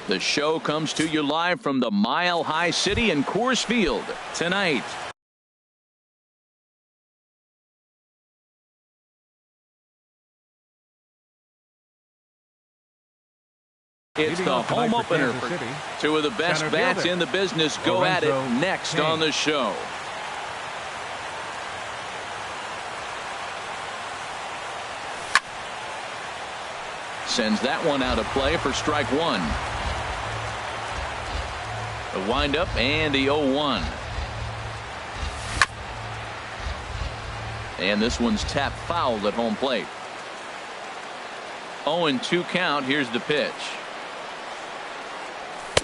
The show comes to you live from the Mile High City in Coors Field tonight. It's the home opener for two of the best bats in the business go at it next on the show. Sends that one out of play for strike one. The windup and the 0-1. And this one's tapped foul at home plate. 0-2 count. Here's the pitch.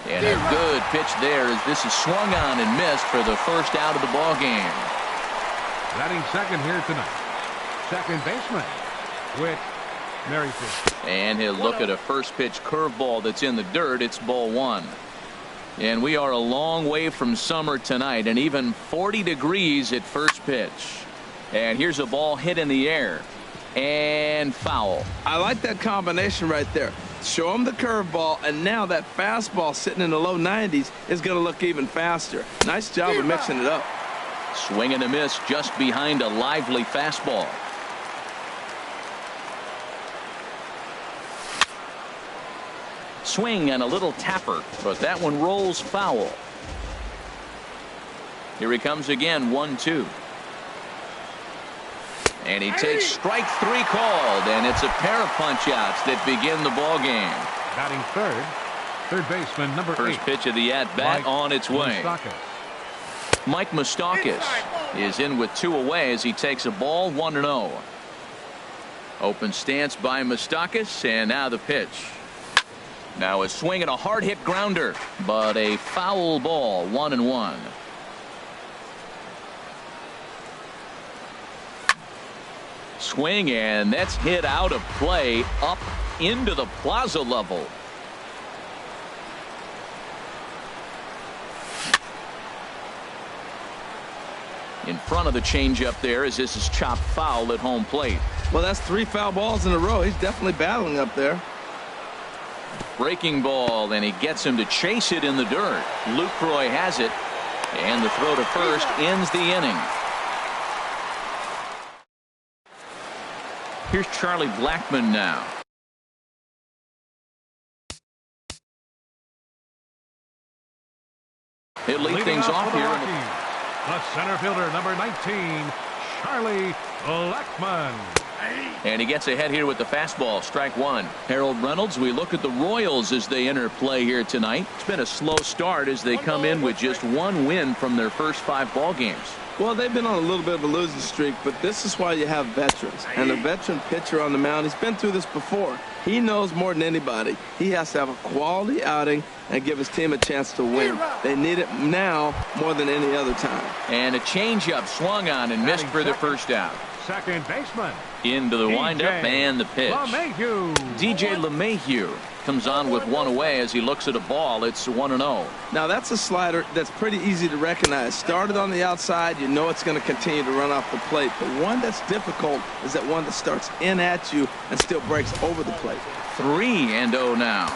And a good pitch there as this is swung on and missed for the first out of the ball game. Batting second here tonight, second baseman with Merrifield. And he'll look at a first pitch curveball that's in the dirt. It's ball one. And we are a long way from summer tonight, and even 40 degrees at first pitch. And here's a ball hit in the air and foul. I like that combination right there. Show him the curveball, and now that fastball sitting in the low 90s is going to look even faster. Nice job of mixing it up. Swing and a miss just behind a lively fastball. Swing and a little tapper, but that one rolls foul. Here he comes again, 1-2. And he takes strike three called, and it's a pair of punch-outs that begin the ball game. Batting third baseman number 8. First pitch of the at-bat on its way. Mike Moustakas is in with 2 away as he takes a ball, 1-0. Open stance by Moustakas, and now the pitch. Now a swing and a hard hit grounder, but a foul ball, 1-1. Swing, and that's hit out of play up into the plaza level. In front of the changeup there as this is chopped foul at home plate. Well, that's 3 foul balls in a row. He's definitely battling up there. Breaking ball, and he gets him to chase it in the dirt. Lucroy has it, and the throw to first ends the inning. Here's Charlie Blackmon now. He'll lead things off here. The center fielder, number 19, Charlie Blackmon. And he gets ahead here with the fastball, strike one. Harold Reynolds, we look at the Royals as they enter play here tonight. It's been a slow start as they come in with just 1 win from their first 5 ball games. Well, they've been on a little bit of a losing streak, but this is why you have veterans. And a veteran pitcher on the mound, he's been through this before. He knows more than anybody. He has to have a quality outing and give his team a chance to win. They need it now more than any other time. And a changeup swung on and missed for the first out. Second baseman. Into the windup and the pitch. DJ LeMahieu comes on with 1 away as he looks at a ball. It's 1-0. Now that's a slider that's pretty easy to recognize. Started on the outside, you know it's going to continue to run off the plate. The one that's difficult is that one that starts in at you and still breaks over the plate. 3-0 now.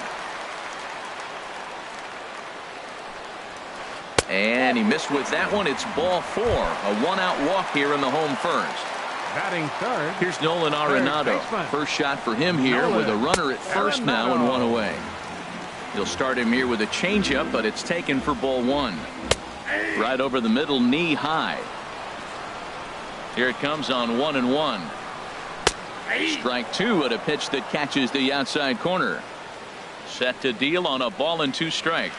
And he missed with that one. It's ball 4. A 1-out walk here in the home first. Batting third. Here's Nolan Arenado. First shot for him here with a runner at first now and 1 away. He'll start him here with a changeup, but it's taken for ball 1. Right over the middle, knee high. Here it comes on 1-1. Strike 2 at a pitch that catches the outside corner. Set to deal on a ball and 2 strikes.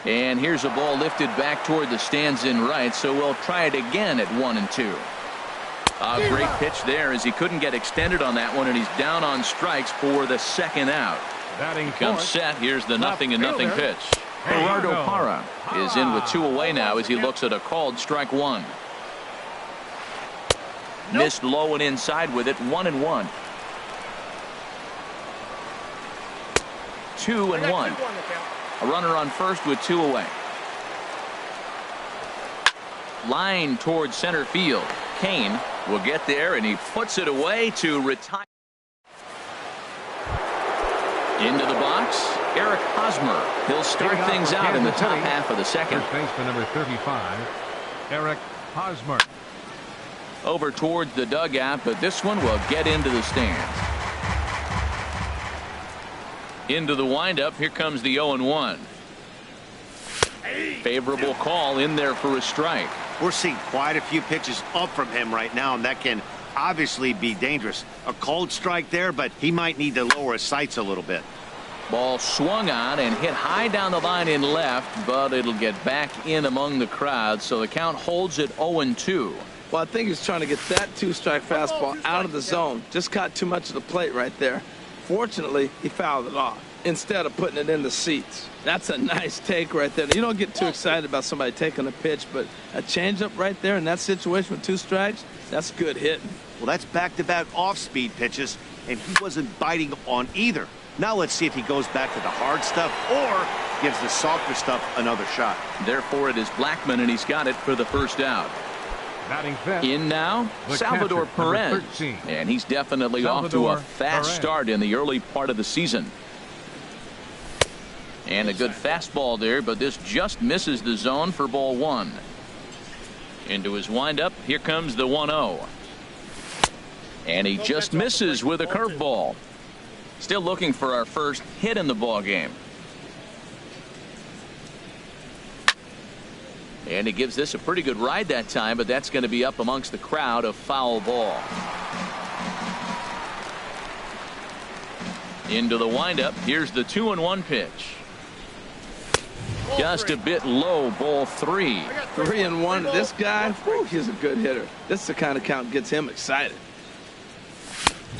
And here's a ball lifted back toward the stands in right, so we'll try it again at 1-2. A great pitch there as he couldn't get extended on that one, and he's down on strikes for the second out. Batting comes set. Here's the 0-0 pitch. Gerardo Parra is in with 2 away now as he looks at a called strike 1. Missed low and inside with it. 1-1. 2-1. A runner on first with 2 away. Line towards center field. Kane will get there, and he puts it away to retire. Into the box, Eric Hosmer. He'll start things out in the top half of the second. First baseman number 35, Eric Hosmer. Over towards the dugout, but this one will get into the stands. Into the windup. Here comes the 0-1. Favorable call in there for a strike. We're seeing quite a few pitches up from him right now, and that can obviously be dangerous. A cold strike there, but he might need to lower his sights a little bit. Ball swung on and hit high down the line in left, but it'll get back in among the crowd, so the count holds at 0-2. Well, I think he's trying to get that two-strike fastball out of the zone. Just caught too much of the plate right there. Fortunately, he fouled it off instead of putting it in the seats. That's a nice take right there. You don't get too excited about somebody taking a pitch, but a changeup right there in that situation with 2 strikes, that's good hitting. Well, that's back-to-back off-speed pitches, and he wasn't biting on either. Now let's see if he goes back to the hard stuff or gives the softer stuff another shot. Therefore, it is Blackmon, and he's got it for the first out. Batting fifth, in now, Salvador catcher, Perez. 13. And he's definitely off to a fast start in the early part of the season. And a good fastball there, but this just misses the zone for ball 1. Into his windup. Here comes the 1-0. And he just misses with a curveball. Still looking for our first hit in the ball game. And he gives this a pretty good ride that time, but that's going to be up amongst the crowd. A foul ball. Into the windup. Here's the 2-1 pitch. Just a bit low. Ball 3. 3-1. This guy, whew, he's a good hitter. This is the kind of count gets him excited.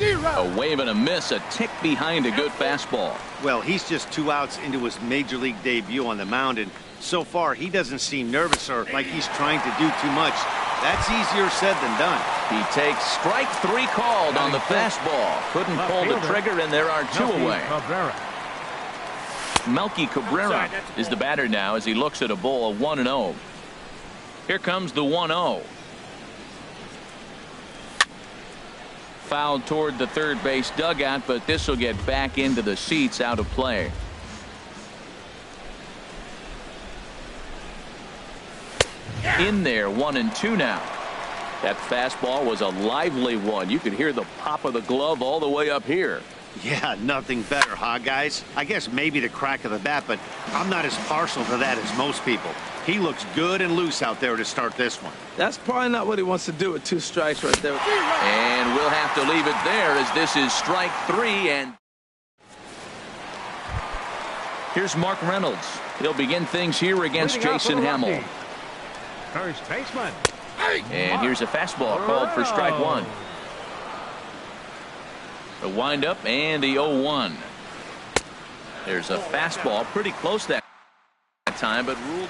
A wave and a miss, a tick behind a good fastball. Well, he's just 2 outs into his major league debut on the mound, and so far he doesn't seem nervous or like he's trying to do too much. That's easier said than done. He takes strike 3 called on the fastball. Couldn't pull the trigger, and there are 2 away. Melky Cabrera is the batter now as he looks at a ball of 1-0. Here comes the 1-0. Fouled toward the third base dugout, but this will get back into the seats, out of play. In there, 1-2 now. That fastball was a lively one. You could hear the pop of the glove all the way up here. Yeah, nothing better, huh, guys? I guess maybe the crack of the bat, but I'm not as partial to that as most people. He looks good and loose out there to start this one. That's probably not what he wants to do with 2 strikes right there. And we'll have to leave it there as this is strike 3. And here's Mark Reynolds. He'll begin things here against Jason Hamill. First baseman. And here's a fastball called for strike 1. The windup and the 0-1. There's a fastball pretty close that time, but ruled.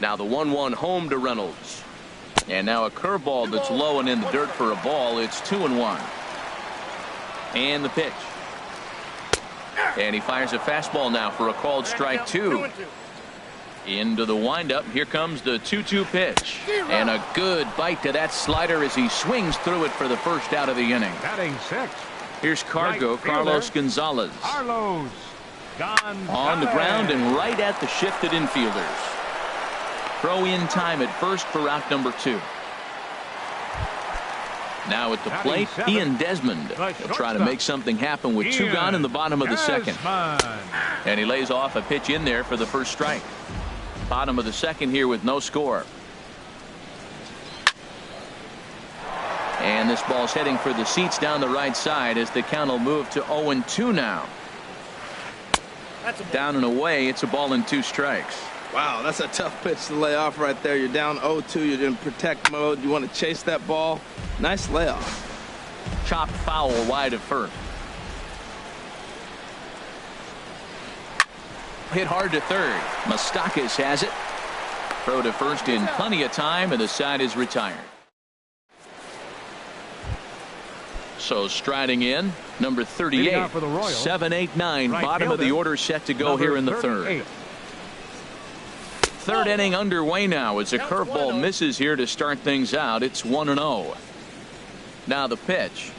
Now the 1-1 home to Reynolds. And now a curveball that's low and in the dirt for a ball. It's 2-1. And the pitch. And he fires a fastball now for a called strike 2. Into the windup. Here comes the 2-2 pitch. And a good bite to that slider as he swings through it for the first out of the inning. Batting 6. Here's Cargo, Carlos Gonzalez. Carlos Gonzalez. On the ground and right at the shifted infielders. Throw in time at first for out number 2. Now at the plate, Ian Desmond. He'll try to make something happen with 2 gone in the bottom of the second. And he lays off a pitch in there for the first strike. Bottom of the second here with no score. And this ball's heading for the seats down the right side as the count will move to 0-2 now. Down and away, it's a ball and 2 strikes. Wow, that's a tough pitch to lay off right there. You're down 0-2. You're in protect mode. You want to chase that ball. Nice layoff. Chopped foul wide of first. Hit hard to third. Moustakas has it. Throw to first in plenty of time, and the side is retired. So striding in, number 38, 7-8-9, bottom of the order set to go here in the third. Third inning underway now as a curveball misses here to start things out. It's 1-0. Now the pitch.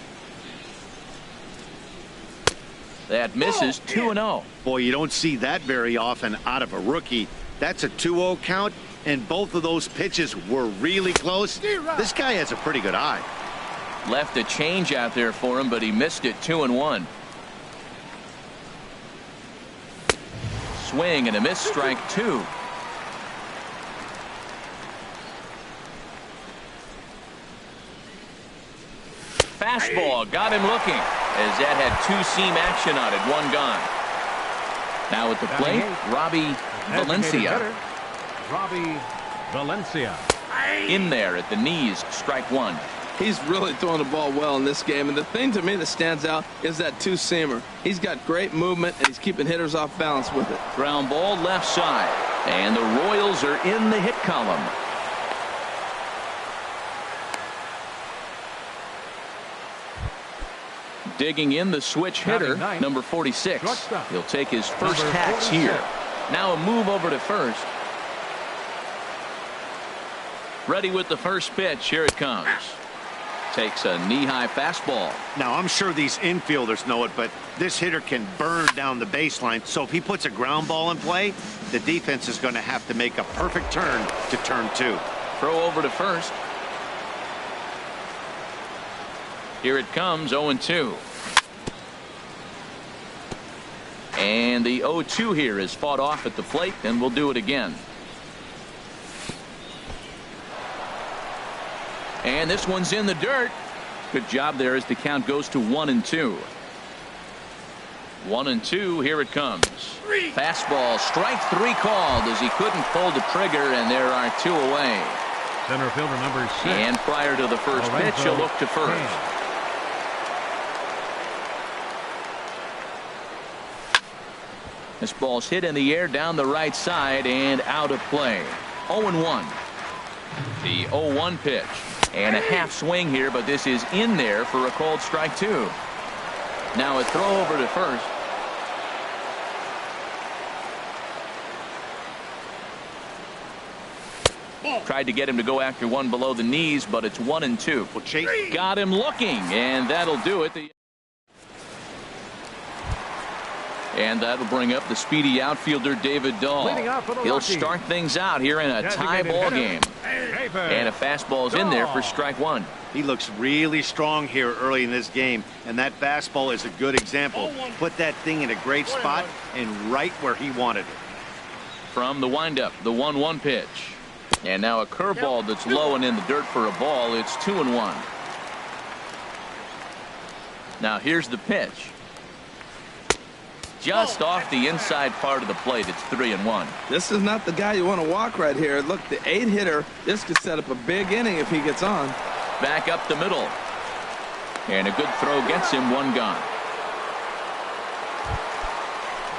That misses 2-0. Boy, you don't see that very often out of a rookie. That's a 2-0 count, and both of those pitches were really close. This guy has a pretty good eye. Left a change out there for him, but he missed it. 2-1. Swing and a miss, strike 2. Fastball got him looking, as that had two-seam action on it. One gone. Now at the plate, Robbie Valencia. Robbie Valencia. In there at the knees, strike 1. He's really throwing the ball well in this game, and the thing to me that stands out is that two-seamer. He's got great movement, and he's keeping hitters off balance with it. Ground ball left side, and the Royals are in the hit column. Digging in the switch hitter, number 46. He'll take his first hacks here. Now a move over to first. Ready with the first pitch. Here it comes. Takes a knee-high fastball. Now, I'm sure these infielders know it, but this hitter can burn down the baseline. So if he puts a ground ball in play, the defense is going to have to make a perfect turn to turn 2. Throw over to first. Here it comes, 0-2. And the 0-2 here is fought off at the plate, and we'll do it again. And this one's in the dirt. Good job there as the count goes to 1-2. 1-2, here it comes. Fastball, strike 3 called as he couldn't pull the trigger, and there are 2 away. Center fielder number 6. And prior to the first pitch, he'll look to first. This ball's hit in the air down the right side and out of play. 0-1. The 0-1 pitch. And a half swing here, but this is in there for a called strike 2. Now a throw over to first. Tried to get him to go after one below the knees, but it's 1-2. Well, Chase got him looking, and that'll do it. And that'll bring up the speedy outfielder David Dahl. He'll start things out here in a tie ball game. And a fastball's in there for strike 1. He looks really strong here early in this game, and that fastball is a good example. Put that thing in a great spot and right where he wanted it. From the windup, the 1-1 pitch. And now a curveball that's low and in the dirt for a ball. It's 2-1. Now here's the pitch. Just off the inside part of the plate. It's 3-1. This is not the guy you want to walk right here. Look, the 8 hitter, this could set up a big inning if he gets on. Back up the middle. And a good throw gets him. 1 gone.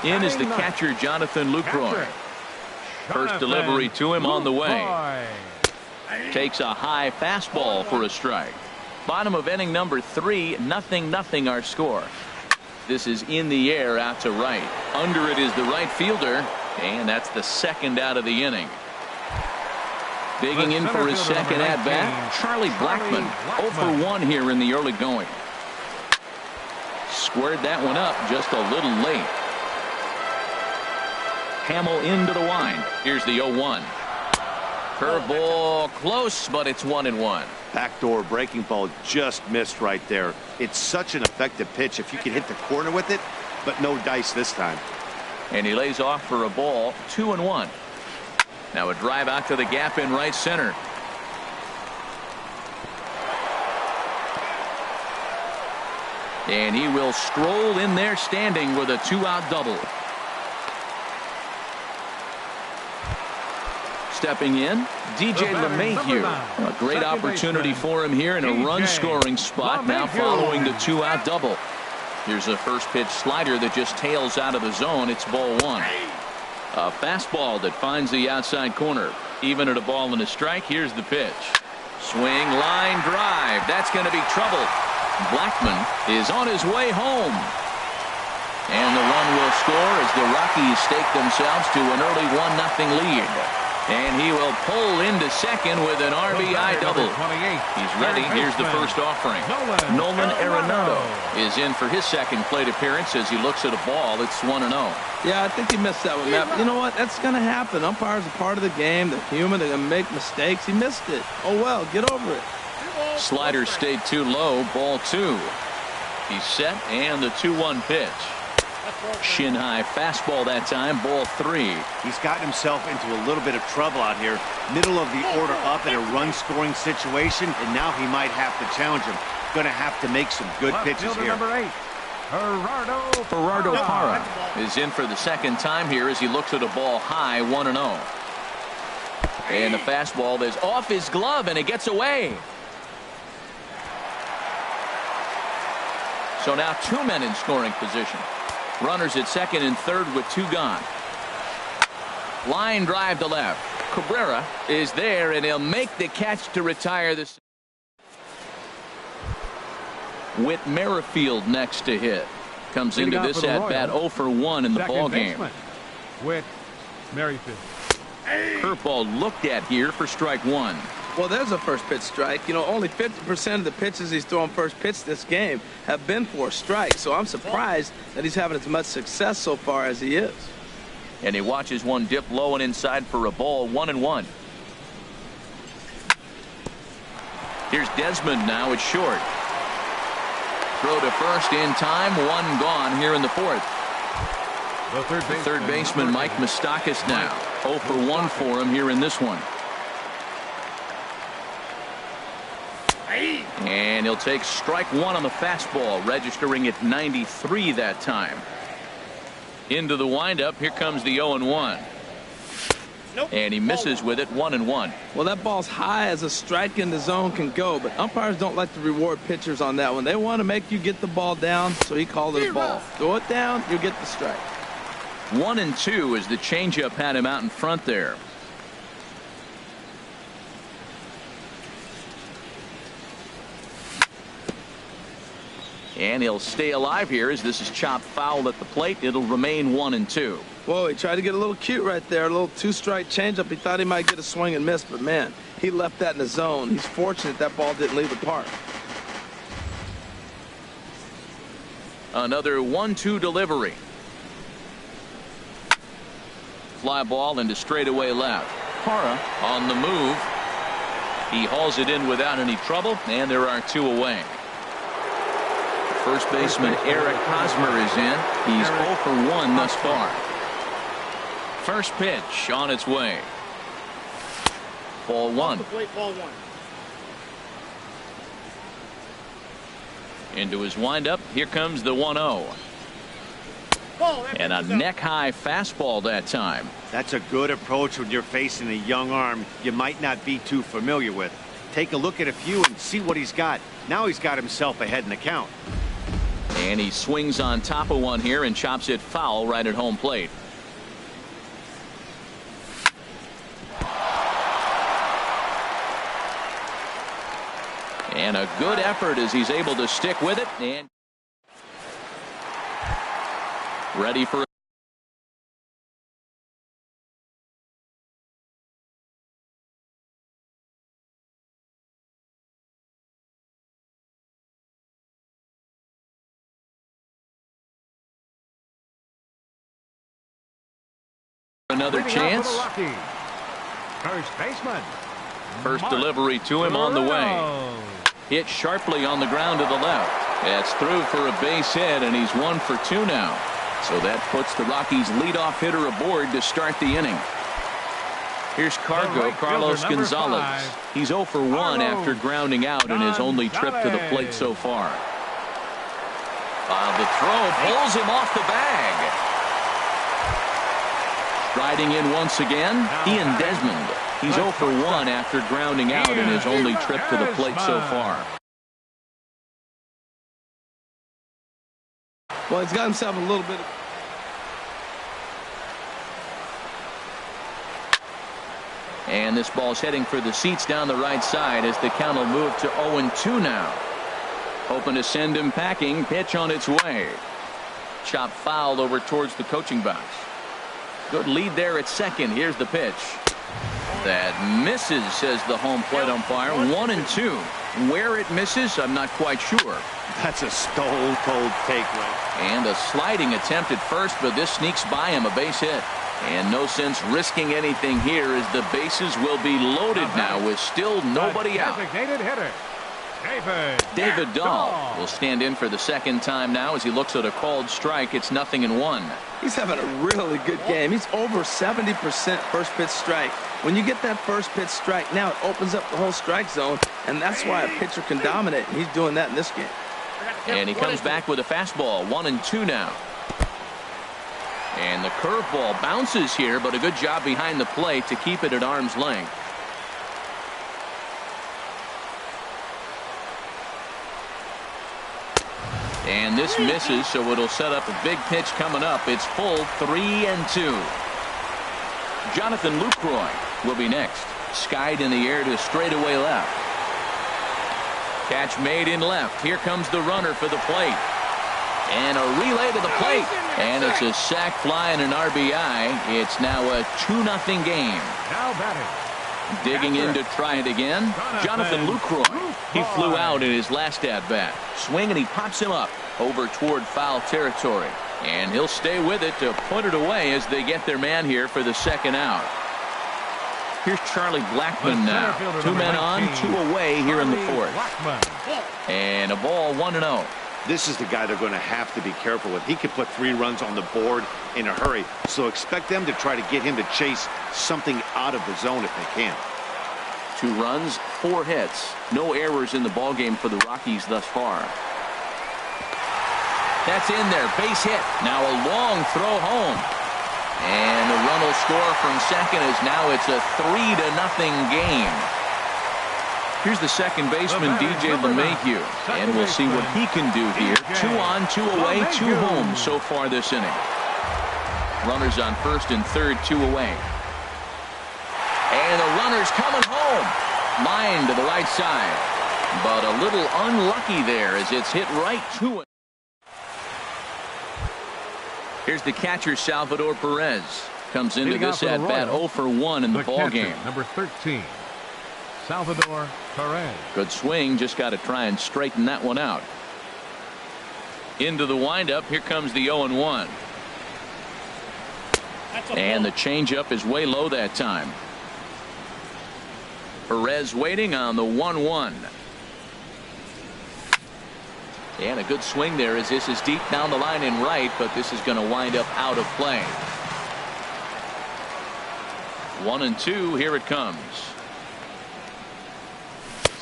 In is the catcher, Jonathan Lucroy. First delivery to him on the way. Takes a high fastball for a strike. Bottom of inning number 3, 0-0 our score. This is in the air out to right. Under it is the right fielder, and that's the second out of the inning. Digging in for his second at-bat, Charlie Blackmon. 0 for 1 here in the early going. Squared that one up just a little late. Hamill into the wind. Here's the 0-1. Curveball close, but it's 1-1. Backdoor breaking ball just missed right there. It's such an effective pitch if you can hit the corner with it, but no dice this time. And he lays off for a ball. 2-1. Now a drive out to the gap in right center. And he will stroll in there standing with a 2-out double. Stepping in, DJ LeMahieu. A great opportunity for him here in a run-scoring spot now following the 2-out double. Here's a first pitch slider that just tails out of the zone. It's ball 1. A fastball that finds the outside corner. Even at a ball and a strike, here's the pitch. Swing, line drive. That's going to be trouble. Blackmon is on his way home. And the run will score as the Rockies stake themselves to an early 1-0 lead. And he will pull into second with an RBI double. He's ready. Here's the first offering. Nolan Arenado. is in for his second plate appearance as he looks at a ball. It's 1-0. Yeah, I think he missed that one, Matt. But you know what? That's going to happen. Umpires are part of the game. They're human. They're going to make mistakes. He missed it. Oh, well, get over it. Slider stayed too low. Ball 2. He's set, and the 2-1 pitch. Shin high fastball that time. Ball 3. He's gotten himself into a little bit of trouble out here. Middle of the order up in a run-scoring situation, and now he might have to challenge him. Going to have to make some good pitches here. Number 8, Gerardo Parra is in for the second time here as he looks at a ball high. 1-0. And the fastball is off his glove, and it gets away. So now 2 men in scoring position. Runners at second and third with 2 gone. Line drive to left. Cabrera is there, and he'll make the catch to retire this. Whit Merrifield next to hit. Comes into this at bat 0 for 1 in the ball game. Whit Merrifield. Curveball looked at here for strike 1. Well, there's a first pitch strike. You know, only 50% of the pitches he's throwing first pitch this game have been for a strike. So I'm surprised that he's having as much success so far as he is. And he watches one dip low and inside for a ball. 1-1. Here's Desmond now at short. Throw to first in time. 1 gone here in the 4th. The third baseman Mike Moustakas now. 0 for 1 for him here in this one. And he'll take strike 1 on the fastball, registering at 93 that time. Into the windup. Here comes the 0-1. And he misses with it. 1-1. Well, that ball's high as a strike in the zone can go, but umpires don't like to reward pitchers on that one. They want to make you get the ball down, so he called it a ball. Throw it down, you get the strike. 1-2 as the changeup had him out in front there. And he'll stay alive here as this is chopped foul at the plate. It'll remain 1-2. Whoa, he tried to get a little cute right there. A little 2-strike changeup. He thought he might get a swing and miss, but man, he left that in the zone. He's fortunate that ball didn't leave the park. Another 1-2 delivery. Fly ball into straightaway left. Parra on the move. He hauls it in without any trouble, and there are 2 away. First baseman Eric Hosmer is in. He's 0 for 1 thus far. First pitch on its way. Ball 1. Into his windup. Here comes the 1-0. And a neck-high fastball that time. That's a good approach when you're facing a young arm you might not be too familiar with. Take a look at a few and see what he's got. Now he's got himself ahead in the count. And he swings on top of one here and chops it foul right at home plate. And a good effort as he's able to stick with it. And ready for another chance. First baseman. First delivery to him on the way. Hit sharply on the ground to the left. That's through for a base hit, and he's 1 for 2 now. So that puts the Rockies' leadoff hitter aboard to start the inning. Here's Cargo, Carlos Gonzalez. He's 0 for 1 after grounding out in his only trip to the plate so far. The throw pulls him off the bag. Striding in once again, Ian Desmond. He's 0 for 1 after grounding out in his only trip to the plate so far. Well, he's got himself a little bit. And this ball's heading for the seats down the right side as the count will move to 0-2 now. Hoping to send him packing. Pitch on its way. Chop foul over towards the coaching box. Good lead there at second. Here's the pitch. That misses, says the home plate umpire. 1-2. Where it misses, I'm not quite sure. That's a stone-cold take, right? And a sliding attempt at first, but this sneaks by him, a base hit. And no sense risking anything here as the bases will be loaded now with still nobody out. Designated hitter, David Dahl will stand in for the second time now as he looks at a called strike. It's 0-1. He's having a really good game. He's over 70% first pitch strike. When you get that first pitch strike, now it opens up the whole strike zone, and that's why a pitcher can dominate. And he's doing that in this game. And he comes back with a fastball, 1-2 now. And the curveball bounces here, but a good job behind the plate to keep it at arm's length. And this misses, so it'll set up a big pitch coming up. It's full 3-2. Jonathan Lucroy will be next. Skied in the air to straightaway left. Catch made in left. Here comes the runner for the plate. And a relay to the plate. And it's a sac fly and an RBI. It's now a 2-0 game. Now batting. Digging in to try it again, Jonathan Lucroy. He flew out in his last at-bat. Swing, and he pops him up over toward foul territory. And he'll stay with it to put it away as they get their man here for the second out. Here's Charlie Blackmon now. 2 men on, 2 away here in the fourth. And a ball 1-0. This is the guy they're going to have to be careful with. He could put 3 runs on the board in a hurry, so expect them to try to get him to chase something out of the zone if they can. 2 runs, 4 hits. No errors in the ballgame for the Rockies thus far. That's in there. Base hit. Now a long throw home. And the run will score from second as now it's a 3-0 game. Here's the second baseman, DJ LeMahieu, and we'll see what he can do here. 2 on, 2 away, 2 home so far this inning. Runners on first and third, 2 away. And the runner's coming home. Line to the right side. But a little unlucky there as it's hit right to it. Here's the catcher, Salvador Perez. Comes into this at-bat 0 for 1 in the ballgame. Number 13. Salvador Perez. Good swing, just got to try and straighten that one out. Into the windup, here comes the 0-1. And the changeup is way low that time. Perez waiting on the 1-1. And a good swing there as this is deep down the line in right, but this is going to wind up out of play. 1-2, here it comes.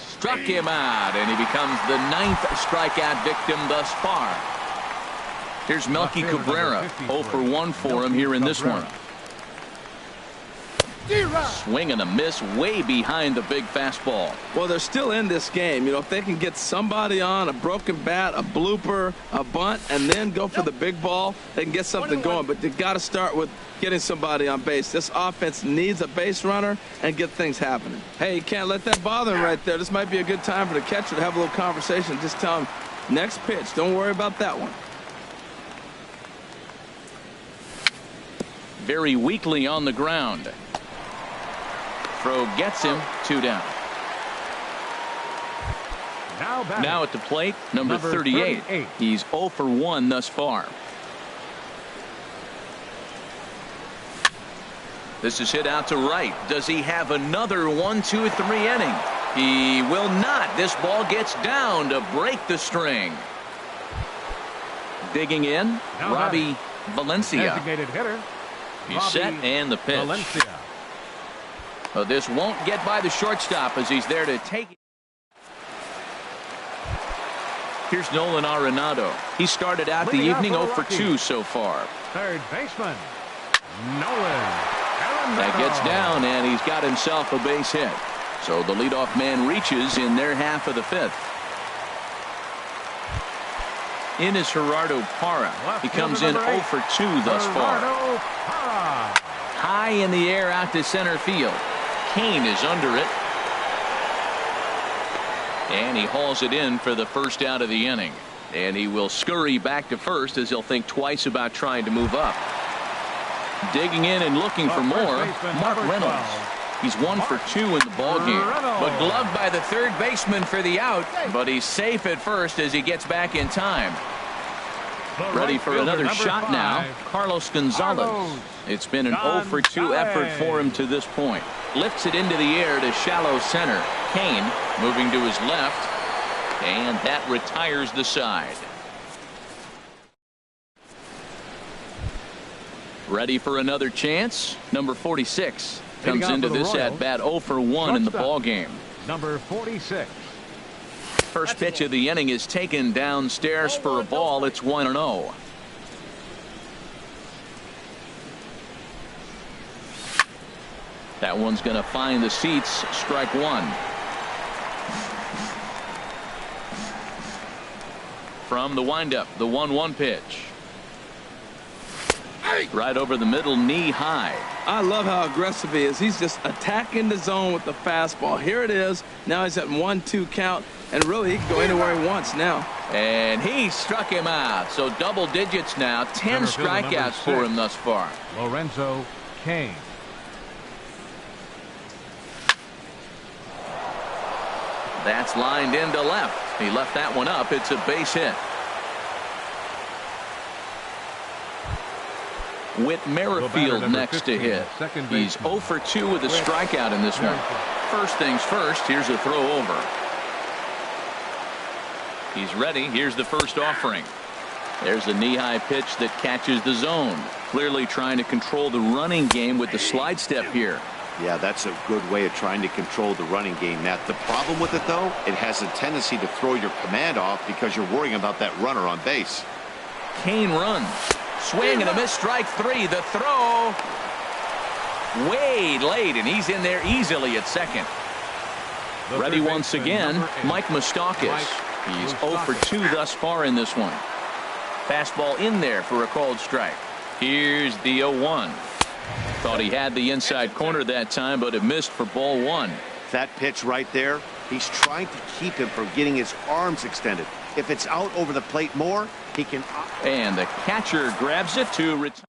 Struck him out, and he becomes the 9th strikeout victim thus far. Here's Melky Cabrera, 0 for 1 for him here in this one. Swing and a miss way behind the big fastball. Well, they're still in this game. You know, if they can get somebody on, a broken bat, a blooper, a bunt, and then go for the big ball, they can get something going. But they've got to start with getting somebody on base. This offense needs a base runner and get things happening. Hey, you can't let that bother him right there. This might be a good time for the catcher to have a little conversation. Just tell him, next pitch, don't worry about that one. Very weakly on the ground. Throw gets him, 2 down. Now at the plate, number 38. He's 0 for 1 thus far. This is hit out to right. Does he have another 1, 2, 3 inning? He will not. This ball gets down to break the string. Digging in, Robbie Valencia. Designated hitter. He's set and the pitch. This won't get by the shortstop as he's there to take it. Here's Nolan Arenado. He started out the evening 0 for 2 so far. Third baseman, Nolan Arenado. That gets down, and he's got himself a base hit. So the leadoff man reaches in their half of the 5th. In is Gerardo Parra. He comes in 0 for 2 thus far. High in the air out to center field. Kane is under it. And he hauls it in for the first out of the inning. And he will scurry back to first as he'll think twice about trying to move up. Digging in and looking for more, Mark Reynolds. He's 1 for 2 in the ballgame. But gloved by the third baseman for the out. But he's safe at first as he gets back in time. Ready for another shot now, Carlos Gonzalez. It's been an 0 for 2 effort for him to this point. Lifts it into the air to shallow center. Kane moving to his left. And that retires the side. Ready for another chance. Number 46 comes into this at bat 0 for 1 in the ball game. Number 46. First pitch of the inning is taken downstairs for a ball. It's 1-0. That one's going to find the seats. Strike one. From the windup, the 1-1 pitch. Right over the middle, knee high. I love how aggressive he is. He's just attacking the zone with the fastball. Here it is. Now he's at 1-2 count. And really, he can go anywhere he wants now. And he struck him out. So double digits now. 10 strikeouts for him thus far. Lorenzo Kane. That's lined into left. He left that one up. It's a base hit. Whit Merrifield next to hit. He's 0 for 2 with a strikeout in this one. First things first, here's a throw over. He's ready. Here's the first offering. There's a knee-high pitch that catches the zone. Clearly trying to control the running game with the slide step here. Yeah, that's a good way of trying to control the running game, Matt. The problem with it, though, it has a tendency to throw your command off because you're worrying about that runner on base. Kane runs. Swing and a miss, strike three. The throw way late, and he's in there easily at second. Ready once again, Mike Moustakas. He's 0 for 2 thus far in this one. Fastball in there for a called strike. Here's the 0-1. Thought he had the inside corner that time, but it missed for ball one. That pitch right there, he's trying to keep him from getting his arms extended. If it's out over the plate more, he can. And the catcher grabs it to retire.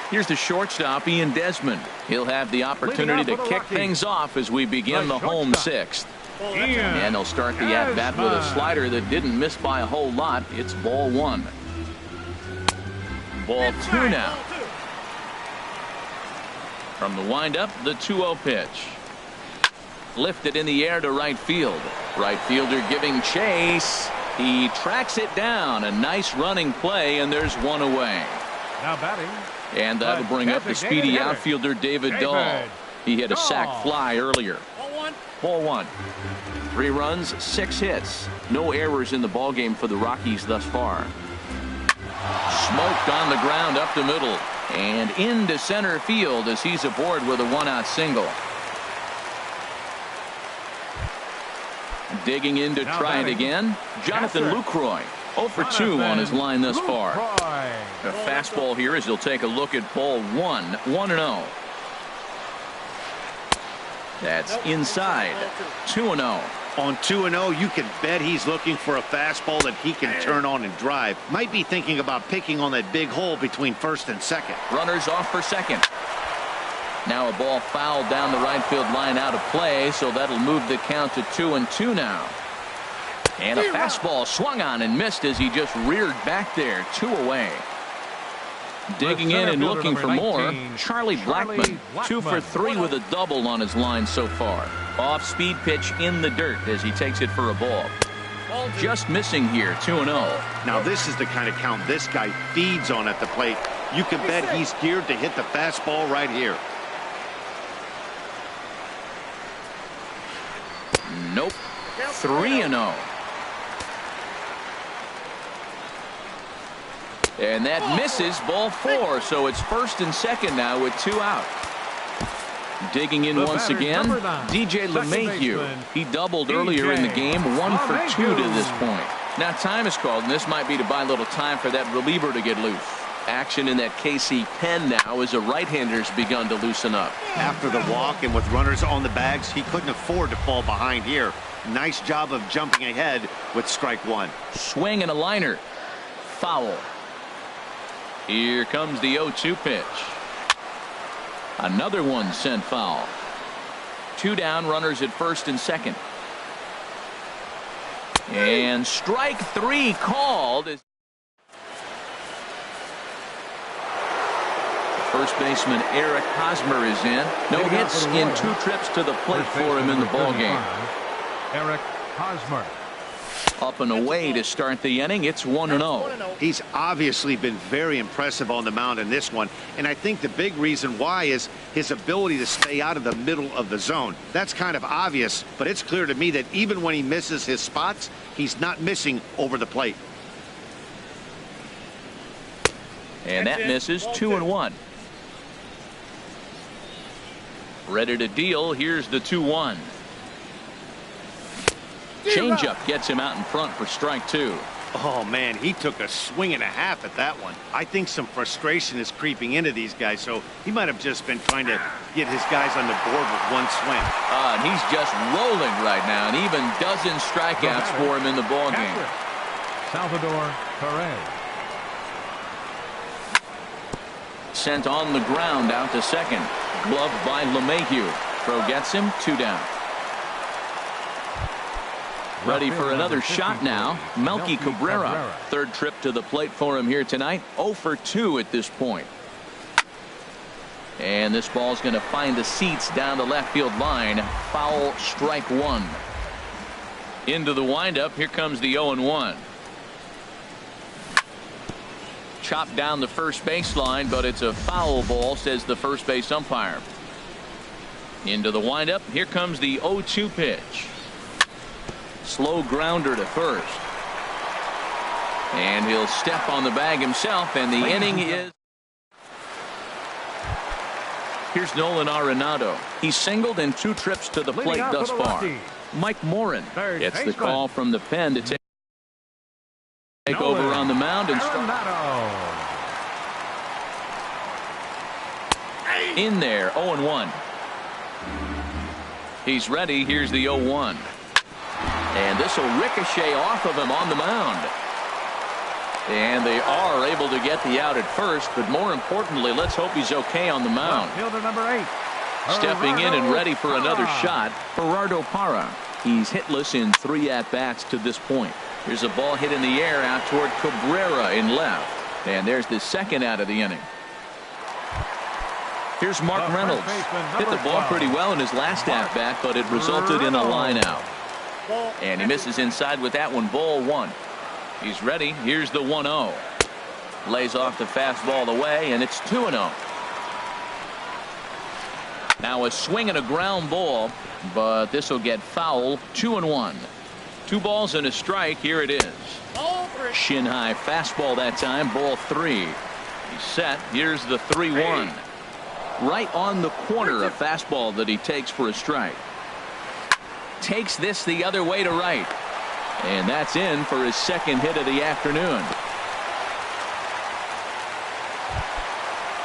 Here's the shortstop, Ian Desmond. He'll have the opportunity to kick things off as we begin the home sixth. And they'll start the at-bat with a slider that didn't miss by a whole lot. It's ball one. Ball two now. From the windup, the 2-0 pitch. Lifted in the air to right field. Right fielder giving chase. He tracks it down. A nice running play, and there's one away. Now batting. And that'll bring up the speedy outfielder David Dahl. He hit a sac fly earlier. Ball one. 3 runs, 6 hits. No errors in the ballgame for the Rockies thus far. Smoked on the ground up the middle and into center field as he's aboard with a 1-out single. Digging in to try it again, Jonathan Lucroy. 0 for 2 on his line thus far. A fastball here as he'll take a look at ball one. 1-0. That's inside. 2-0. On 2-0, you can bet he's looking for a fastball that he can turn on and drive. Might be thinking about picking on that big hole between first and second. Runners off for second. Now a ball fouled down the right field line out of play, so that'll move the count to 2-2 now. And a fastball swung on and missed as he just reared back there. 2 away. Digging in and looking for more, Charlie Blackmon. 2 for 3 with a double on his line so far. Off-speed pitch in the dirt as he takes it for a ball. Just missing here, 2-0. Now this is the kind of count this guy feeds on at the plate. You can bet he's geared to hit the fastball right here. Nope. 3-0. And that misses, ball 4, so it's first and second now with 2 out. Digging in once again, DJ LeMahieu. He doubled earlier in the game, 1 for 2 to this point. Now time is called, and this might be to buy a little time for that reliever to get loose. Action in that KC pen now as a right-hander's begun to loosen up. After the walk and with runners on the bags, he couldn't afford to fall behind here. Nice job of jumping ahead with strike one. Swing and a liner. Foul. Here comes the 0-2 pitch. Another one sent foul. 2 down, runners at first and second. And strike 3 called. First baseman Eric Hosmer is in. No hits in 2 trips to the plate for him in the ballgame. Eric Hosmer. Up and away to start the inning. It's 1-0. He's obviously been very impressive on the mound in this one, and I think the big reason why is his ability to stay out of the middle of the zone. That's kind of obvious, but it's clear to me that even when he misses his spots, he's not missing over the plate. And that misses. 2-1. Ready to deal. Here's the 2-1. Changeup gets him out in front for strike 2. Oh, man, he took a swing and a half at that one. I think some frustration is creeping into these guys, so he might have just been trying to get his guys on the board with one swing. And he's just rolling right now, and even dozen strikeouts for him in the ballgame. Salvador Perez. Sent on the ground out to second. Gloved by LeMahieu. Throw gets him. 2 down. Ready for another shot now. Melky Cabrera. Third trip to the plate for him here tonight. 0 for 2 at this point. And this ball's going to find the seats down the left field line. Foul, strike 1. Into the windup. Here comes the 0-1. Chopped down the first baseline, but it's a foul ball, says the first base umpire. Into the windup. Here comes the 0-2 pitch. Slow grounder to first. And he'll step on the bag himself, and the inning is. Here's Nolan Arenado. He's singled in 2 trips to the plate thus far. Mike Morin gets the call from the pen to take over on the mound and in there. 0-1. He's ready. Here's the 0-1. And this will ricochet off of him on the mound. And they are able to get the out at first, but more importantly, let's hope he's okay on the mound. Fielder number 8. Stepping in and ready for another shot, Gerardo Parra. He's hitless in 3 at-bats to this point. Here's a ball hit in the air out toward Cabrera in left. And there's the second out of the inning. Here's Mark Reynolds. Hit the ball pretty well in his last at-bat, but it resulted in a line out. And he misses inside with that one. Ball 1. He's ready. Here's the 1-0. Lays off the fastball away, and it's 2-0. Now a swing and a ground ball, but this will get foul. 2-1. 2 balls and a strike. Here it is. Shin high fastball that time. Ball 3. He's set. Here's the 3-1. Right on the corner, a fastball that he takes for a strike. Takes this the other way to right. And that's in for his second hit of the afternoon.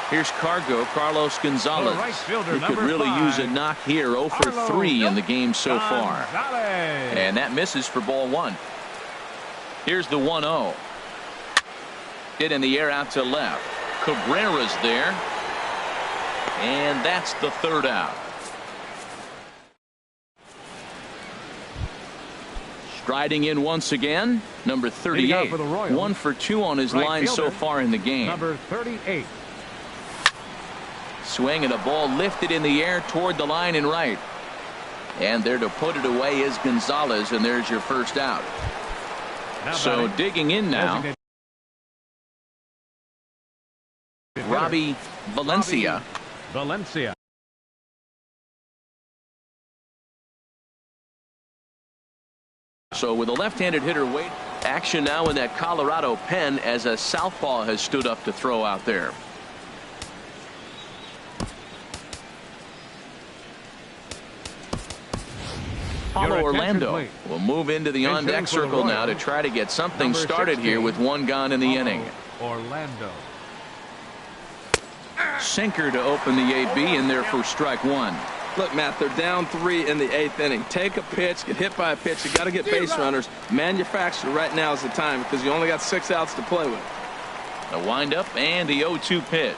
Here's Carlos Gonzalez. He could really use a knock here. 0 for 3 in the game so far. And that misses for ball 1. Here's the 1-0. Hit in the air out to left. Cabrera's there. And that's the 3rd out. Striding in once again, number 38. 1 for 2 on his line so far in the game. Number 38. Swing and a ball lifted in the air toward the line and right. And there to put it away is Gonzalez, and there's your first out. So digging in now, Robbie Valencia. So with a left-handed hitter wait, action now in that Colorado pen as a southpaw has stood up to throw out there. Paulo Orlando will move into the on-deck circle now to try to get something started here with 1 gone in the inning. Orlando. Sinker to open the AB in there for strike 1. Look, Matt, they're down 3 in the 8th inning. Take a pitch, get hit by a pitch. You got to get base runners. Manufacture right now is the time because you only got 6 outs to play with. The windup and the 0-2 pitch.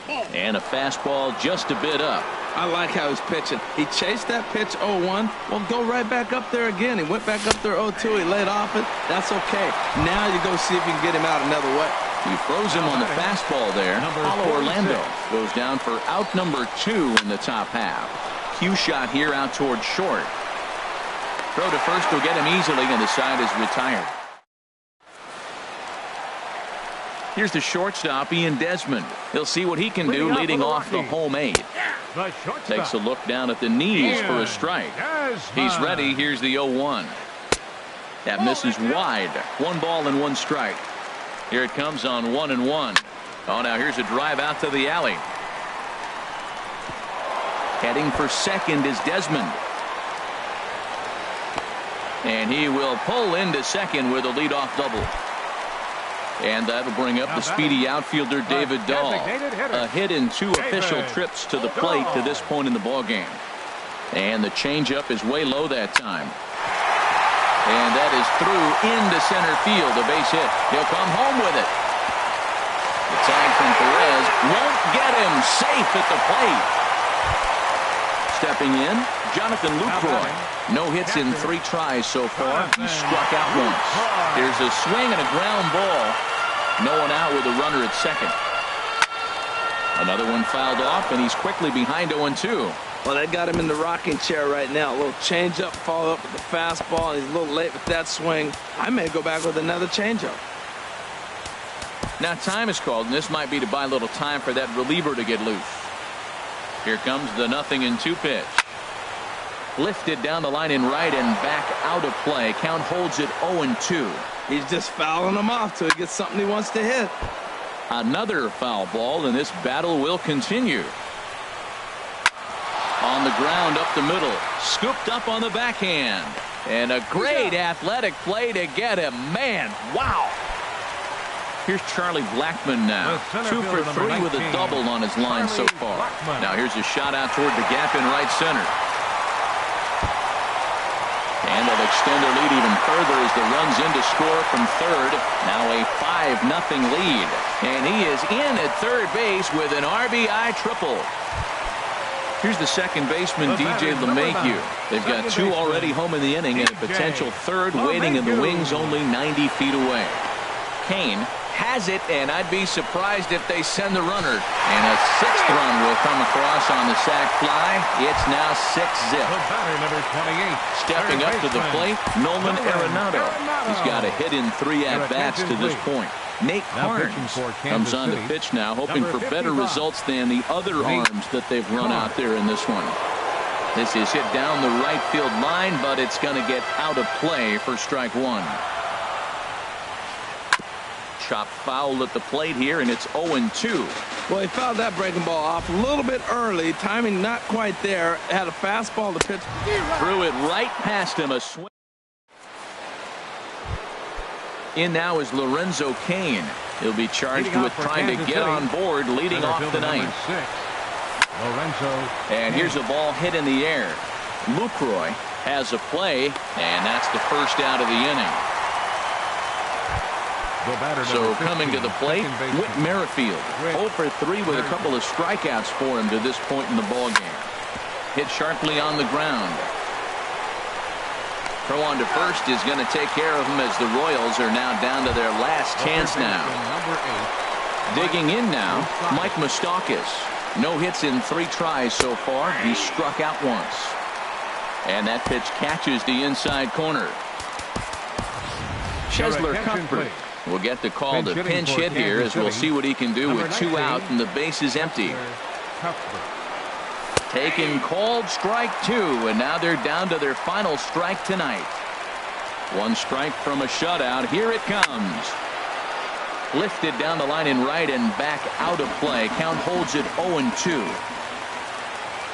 And a fastball just a bit up. I like how he's pitching. He chased that pitch 0-1. Well, go right back up there again. He went back up there 0-2. He laid off it. That's okay. Now you go see if you can get him out another way. He throws him on the fastball there. Paulo Orlando goes down for out number 2 in the top half. Cue shot here out towards short. Throw to first will get him easily, and the side is retired. Here's the shortstop, Ian Desmond. He'll see what he can do leading off the home 8. Takes a look down at the knees for a strike. He's ready. Here's the 0-1. That misses wide. 1 ball and 1 strike. Here it comes on 1-1. Oh, now here's a drive out to the alley. Heading for second is Desmond. And he will pull into second with a leadoff double. And that'll bring up the speedy outfielder David Dahl. A hit in 2 official trips to the plate to this point in the ballgame. And the changeup is way low that time. And that is through into center field. A base hit. He'll come home with it. The tag from Perez won't get him safe at the plate. Stepping in, Jonathan Lucroy. No hits in 3 tries so far. He struck out once. There's a swing and a ground ball. No one out with a runner at second. Another one fouled off, and he's quickly behind 0-2. Well, they got him in the rocking chair right now. A little changeup, follow up with the fastball, and he's a little late with that swing. I may go back with another changeup. Now time is called, and this might be to buy a little time for that reliever to get loose. Here comes the 0-2 pitch. Lifted down the line in right and back out of play. Count holds it 0-2. He's just fouling him off till he gets something he wants to hit. Another foul ball, and this battle will continue. On the ground up the middle. Scooped up on the backhand. And a great athletic play to get him. Man, wow. Here's Charlie Blackmon now. 2 for 3 with a double on his line so far. Now here's a shot out toward the gap in right center. And they'll extend their lead even further as the runs in to score from third. Now a 5-0 lead. And he is in at third base with an RBI triple. Here's the second baseman, DJ LeMahieu. They've got 2 already home in the inning and a potential third waiting in the wings only 90 feet away. Kane has it, and I'd be surprised if they send the runner. And a 6th run will come across on the sac fly. It's now 6-0. Number 28. Stepping up to the plate, Nolan Arenado. He's got a hit in 3 at-bats to this point. Nate Carnes comes on to pitch now, hoping for better results than the other arms that they've run out there in this one. This is hit down the right field line, but it's going to get out of play for strike 1. Chop foul at the plate here, and it's 0-2. Well, he fouled that breaking ball off a little bit early. Timing not quite there. Had a fastball to pitch. Threw it right past him. A swing. In now is Lorenzo Cain. He'll be charged with trying to get on board leading off the ninth. And here's a ball hit in the air. Lucroy has a play, and that's the first out of the inning. So coming to the plate, Whit Merrifield. 0 for 3 with a couple of strikeouts for him to this point in the ballgame. Hit sharply on the ground. Throw on to first is going to take care of him as the Royals are now down to their last chance now. Digging in now, Mike Moustakas. No hits in 3 tries so far. He struck out once. And that pitch catches the inside corner. Cheslor Cuthbert will get the call to pinch hit here as we'll see what he can do with 2 out and the base is empty. Taken called strike 2, and now they're down to their final strike tonight. 1 strike from a shutout. Here it comes. Lifted down the line in right and back out of play. Count holds it 0-2.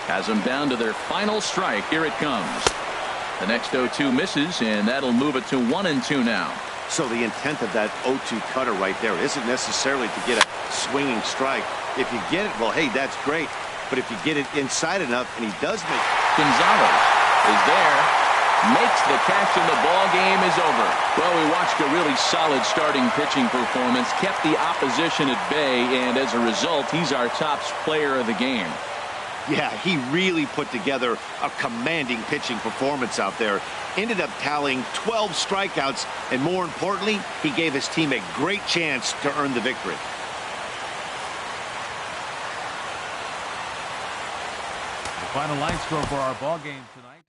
Has them down to their final strike. Here it comes. The next 0-2 misses, and that'll move it to 1-2 now. So the intent of that 0-2 cutter right there isn't necessarily to get a swinging strike. If you get it, well, hey, that's great. But if you get it inside enough, and he does make... Gonzalez is there. makes the catch, and the ball game is over. Well, we watched a really solid starting pitching performance, kept the opposition at bay, and as a result, he's our top player of the game. Yeah, he really put together a commanding pitching performance out there. Ended up tallying 12 strikeouts, and more importantly, he gave his team a great chance to earn the victory. The final line score for our ball game tonight.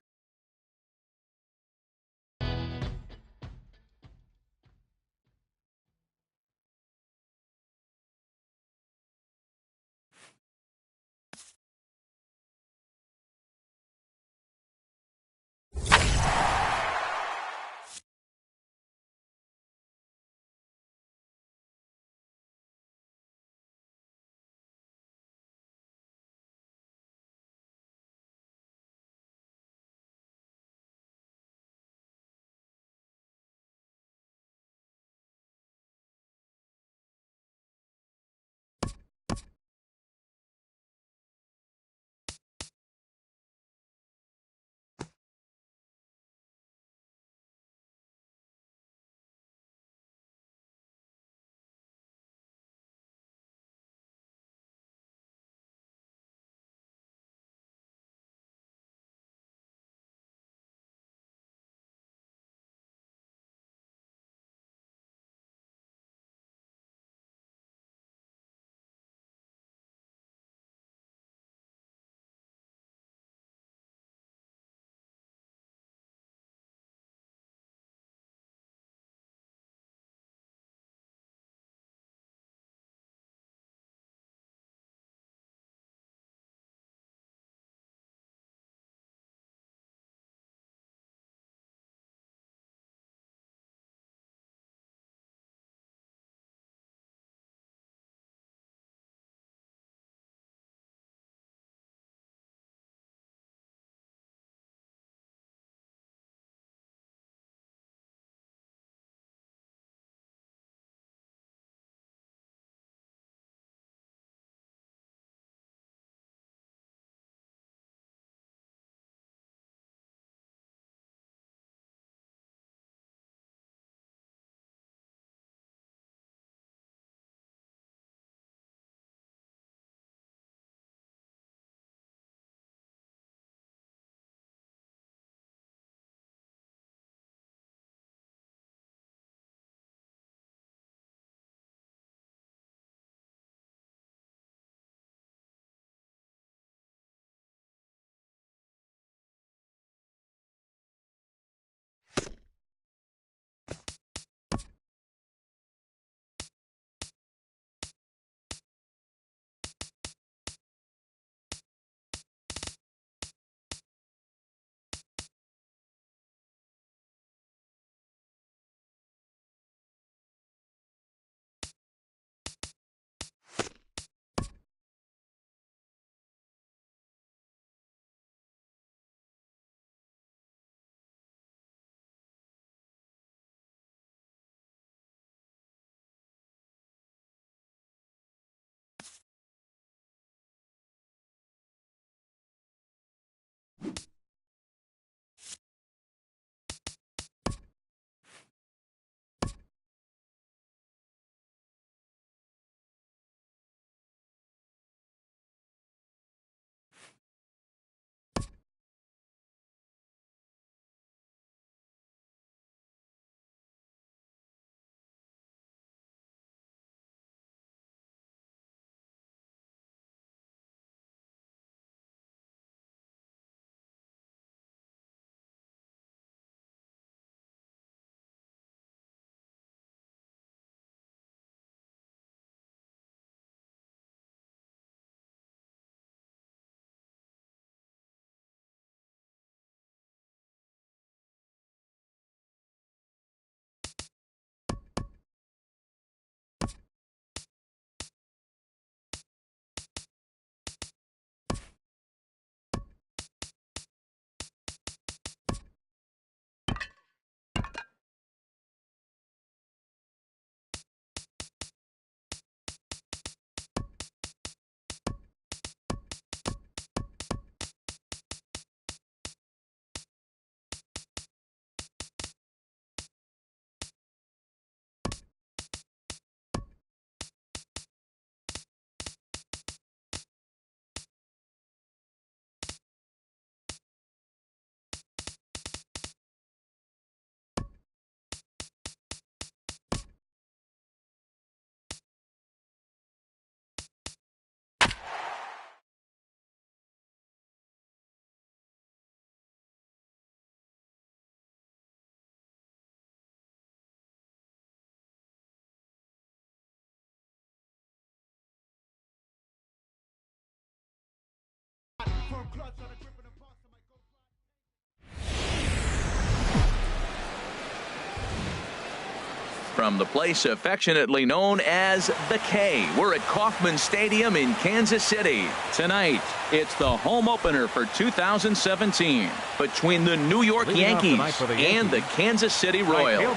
from the place affectionately known as the K. We're at Kauffman Stadium in Kansas City. Tonight, it's the home opener for 2017 between the New York Yankees and the Kansas City Royals.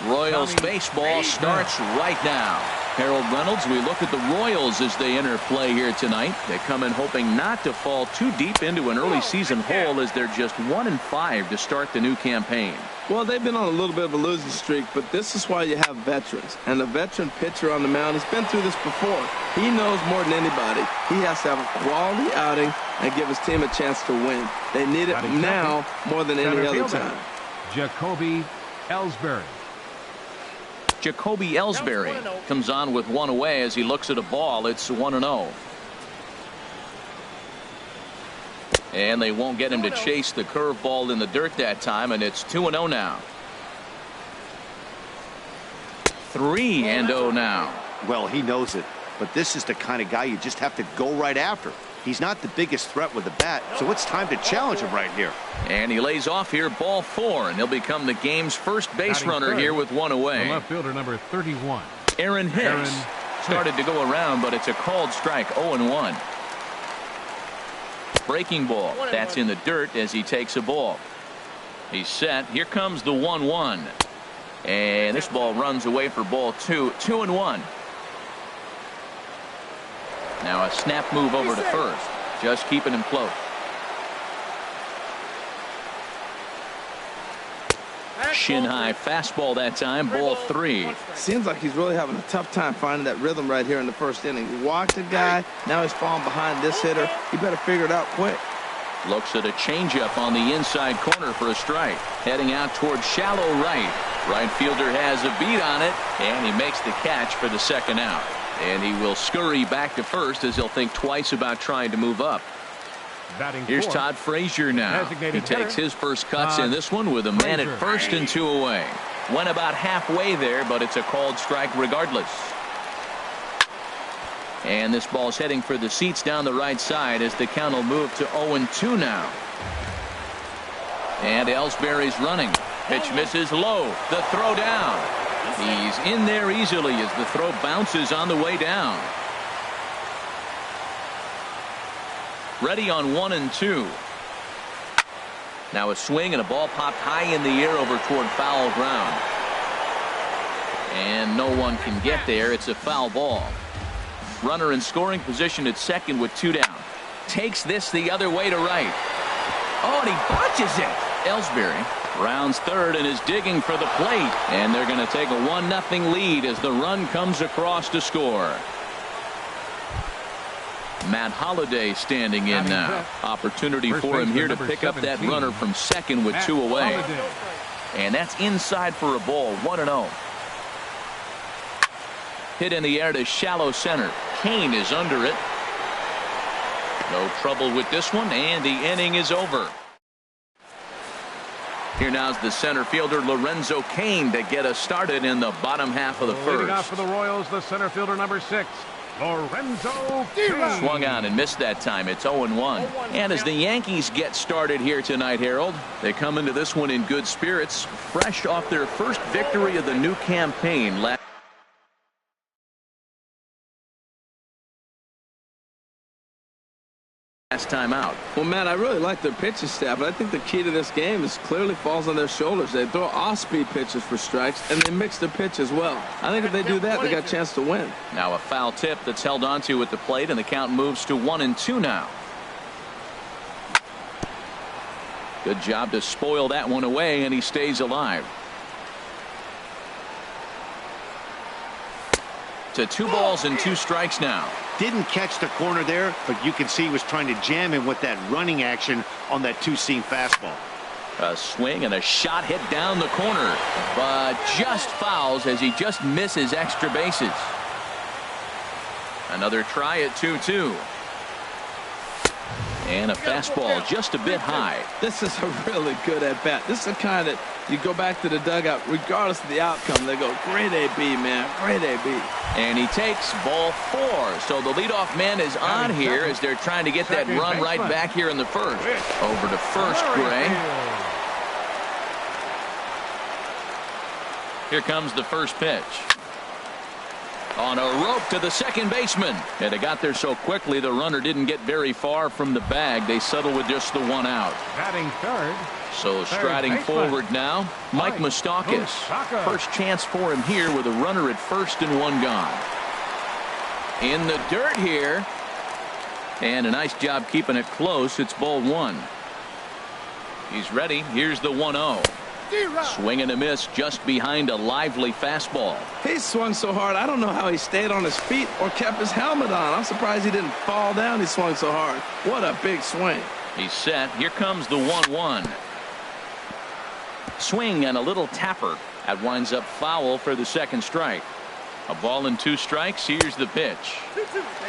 Royals baseball starts right now. Harold Reynolds, we look at the Royals as they enter play here tonight. They come in hoping not to fall too deep into an early season hole as they're just 1-5 to start the new campaign. Well, they've been on a little bit of a losing streak, but this is why you have veterans. And the veteran pitcher on the mound, he's been through this before. He knows more than anybody. He has to have a quality outing and give his team a chance to win. They need it now more than any other time. Jacoby Ellsbury. Jacoby Ellsbury comes on with one away as he looks at a ball. It's 1-0. And they won't get him to chase the curveball in the dirt that time, and it's 2-0 now. 3-0 now. Well, he knows it, but this is the kind of guy you just have to go right after. He's not the biggest threat with the bat, so it's time to challenge him right here. And he lays off here, ball 4, and he'll become the game's first base runner here with one away. The left fielder, number 31. Aaron Hicks started to go around, but it's a called strike, 0-1. Breaking ball. That's in the dirt as he takes a ball. He's set. Here comes the 1-1. And this ball runs away for ball 2. 2-1. Now a snap move over to first. Just keeping him close. Shin high fastball that time. Ball 3. Seems like he's really having a tough time finding that rhythm right here in the first inning. He walked a guy. Now he's falling behind this hitter. He better figure it out quick. Looks at a changeup on the inside corner for a strike. Heading out towards shallow right. Right fielder has a beat on it, and he makes the catch for the second out. And he will scurry back to first as he'll think twice about trying to move up. Here's Todd Frazier now. He takes his first cuts in this one with a man at first and 2 away. Went about halfway there, but it's a called strike regardless. And this ball's heading for the seats down the right side as the count will move to 0-2 now. And Ellsbury's running. Pitch misses low. The throw down. He's in there easily as the throw bounces on the way down. Ready on 1-2. Now a swing and a ball popped high in the air over toward foul ground. And no one can get there. It's a foul ball. Runner in scoring position at second with 2 down. Takes this the other way to right. Oh, and he botches it. Ellsbury rounds third and is digging for the plate. And they're going to take a 1-0 lead as the run comes across to score. Matt Holliday standing in now. Opportunity for him here to pick up that runner from second with 2 away. And that's inside for a ball. 1-0. Hit in the air to shallow center. Kane is under it. No trouble with this one, and the inning is over. Here now's the center fielder Lorenzo Kane to get us started in the bottom half of the first. Leading off for the Royals, the center fielder, number 6. Lorenzo Kane. Swung on and missed that time. It's 0-1. And as the Yankees get started here tonight, Harold, they come into this one in good spirits, fresh off their first victory of the new campaign last time out. Well, Matt, I really like their pitching staff, but I think the key to this game is clearly falls on their shoulders. They throw off-speed pitches for strikes, and they mix the pitch as well. I think if they do that, they got a chance to win. Now a foul tip that's held onto at the plate, and the count moves to 1-2 now. Good job to spoil that one away, and he stays alive. To 2 balls and 2 strikes now. Didn't catch the corner there, but you can see he was trying to jam him with that running action on that 2-seam fastball. A swing and a shot hit down the corner, but just fouls as he just misses extra bases. Another try at 2-2. And a fastball just a bit high. This is a really good at-bat. This is the kind that you go back to the dugout, regardless of the outcome, they go, great AB, man, great AB. And he takes ball 4. So the leadoff man is on here as they're trying to get that run right back here in the first. Over to first, Gray. Here comes the first pitch. On a rope to the second baseman. And it got there so quickly the runner didn't get very far from the bag. They settled with just the one out. Batting third. So striding forward now, Mike Moustakas. First chance for him here with a runner at first and one gone. In the dirt here. And a nice job keeping it close. It's ball one. He's ready. Here's the 1-0. Swing and a miss just behind a lively fastball. He swung so hard, I don't know how he stayed on his feet or kept his helmet on. I'm surprised he didn't fall down. He swung so hard. What a big swing. He's set. Here comes the 1-1. Swing and a little tapper. That winds up foul for the second strike. A ball and 2 strikes. Here's the pitch.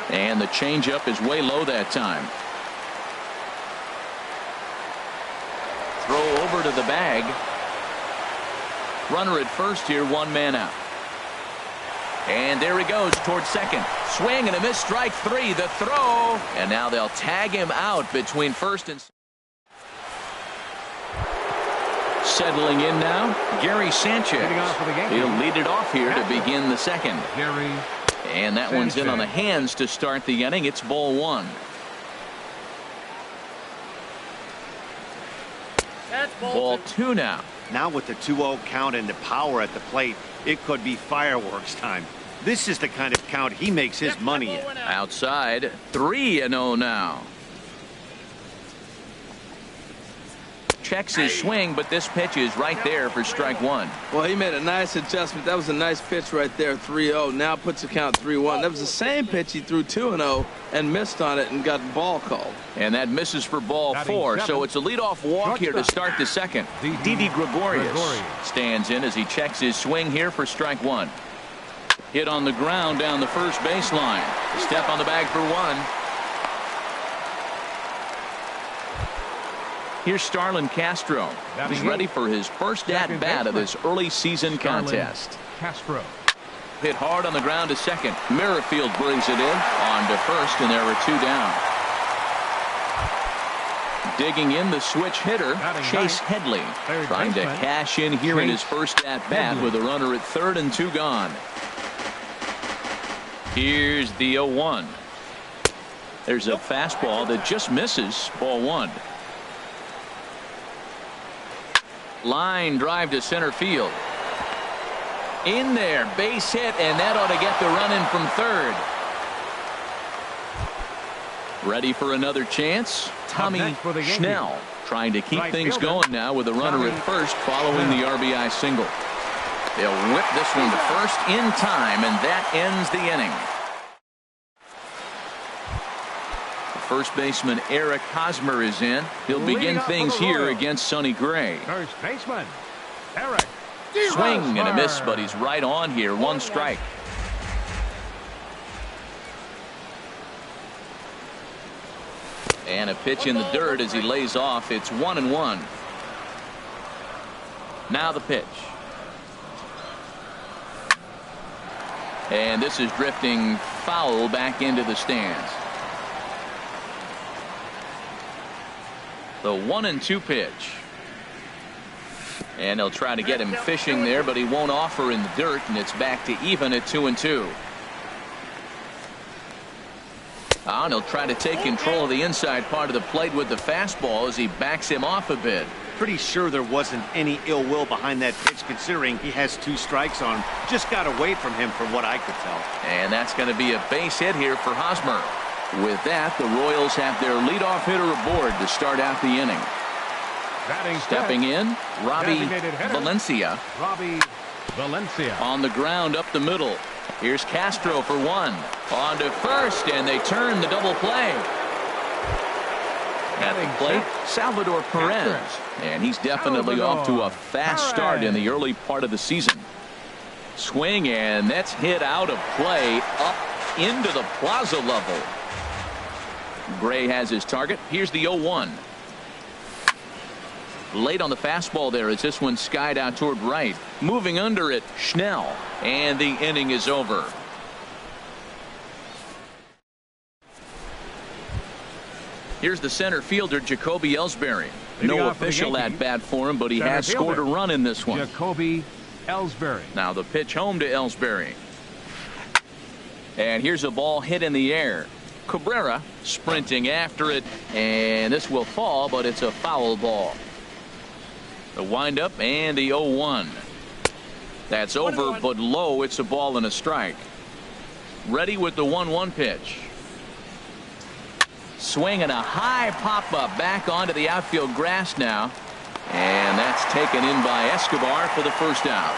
And the changeup is way low that time. Throw over to the bag. Runner at first here, 1 man out. And there he goes towards second. Swing and a miss, strike 3. The throw. And now they'll tag him out between first and settling in now, Gary Sanchez. He'll lead it off here to begin the second. And that one's in on the hands to start the inning. It's ball 1. Ball 2 now. Now with the 2-0 count and the power at the plate, it could be fireworks time. This is the kind of count he makes his money in. Outside, 3-0 now. Checks his swing, but this pitch is right there for strike 1. Well, he made a nice adjustment. That was a nice pitch right there, 3-0. Now puts the count 3-1. That was the same pitch he threw 2-0 and missed on it and got ball called. And that misses for ball 4. So it's a leadoff walk here to start the second. Didi Gregorius stands in as he checks his swing here for strike 1. Hit on the ground down the first baseline. Step on the bag for 1. Here's Starlin Castro. He's ready for his first at-bat of this early season contest. Castro. Hit hard on the ground to second. Merrifield brings it in. On to first, and there are 2 down. Digging in the switch hitter, Chase Headley. Trying to cash in here in his first at-bat with a runner at third and 2 gone. Here's the 0-1. There's a fastball that just misses. Ball 1. Line drive to center field. In there, base hit, and that ought to get the run in from third. Ready for another chance? Tommy Schnell trying to keep things going now with a runner at first following the RBI single. They'll whip this one to first in time, and that ends the inning. First baseman Eric Hosmer is in. He'll begin things here against Sonny Gray. First baseman Eric. Swing and a miss, but he's right on here. 1 strike. And a pitch in the dirt as he lays off. It's 1-1. Now the pitch. And this is drifting foul back into the stands. The 1-2 pitch. And they'll try to get him fishing there, but he won't offer in the dirt, and it's back to even at 2-2. And he'll try to take control of the inside part of the plate with the fastball as he backs him off a bit. Pretty sure there wasn't any ill will behind that pitch, considering he has 2 strikes on him. Just got away from him from what I could tell. And that's going to be a base hit here for Hosmer. With that, the Royals have their leadoff hitter aboard to start out the inning. Stepping in, Robbie Valencia. On the ground up the middle. Here's Castro for 1. On to first, and they turn the double play. At the plate, Salvador Perez. And he's definitely off to a fast start in the early part of the season. Swing, and that's hit out of play up into the plaza level. Gray has his target. Here's the 0-1. Late on the fastball there as this one skied out toward right. Moving under it, Schnell. And the inning is over. Here's the center fielder, Jacoby Ellsbury. No official at bat for him, but he has scored a run in this one. Jacoby Ellsbury. Now the pitch home to Ellsbury. And here's a ball hit in the air. Cabrera sprinting after it, and this will fall, but it's a foul ball. The windup and the 0-1. That's over, but low. It's a ball and a strike. Ready with the 1-1 pitch. Swinging a high pop-up back onto the outfield grass now. And that's taken in by Escobar for the first out.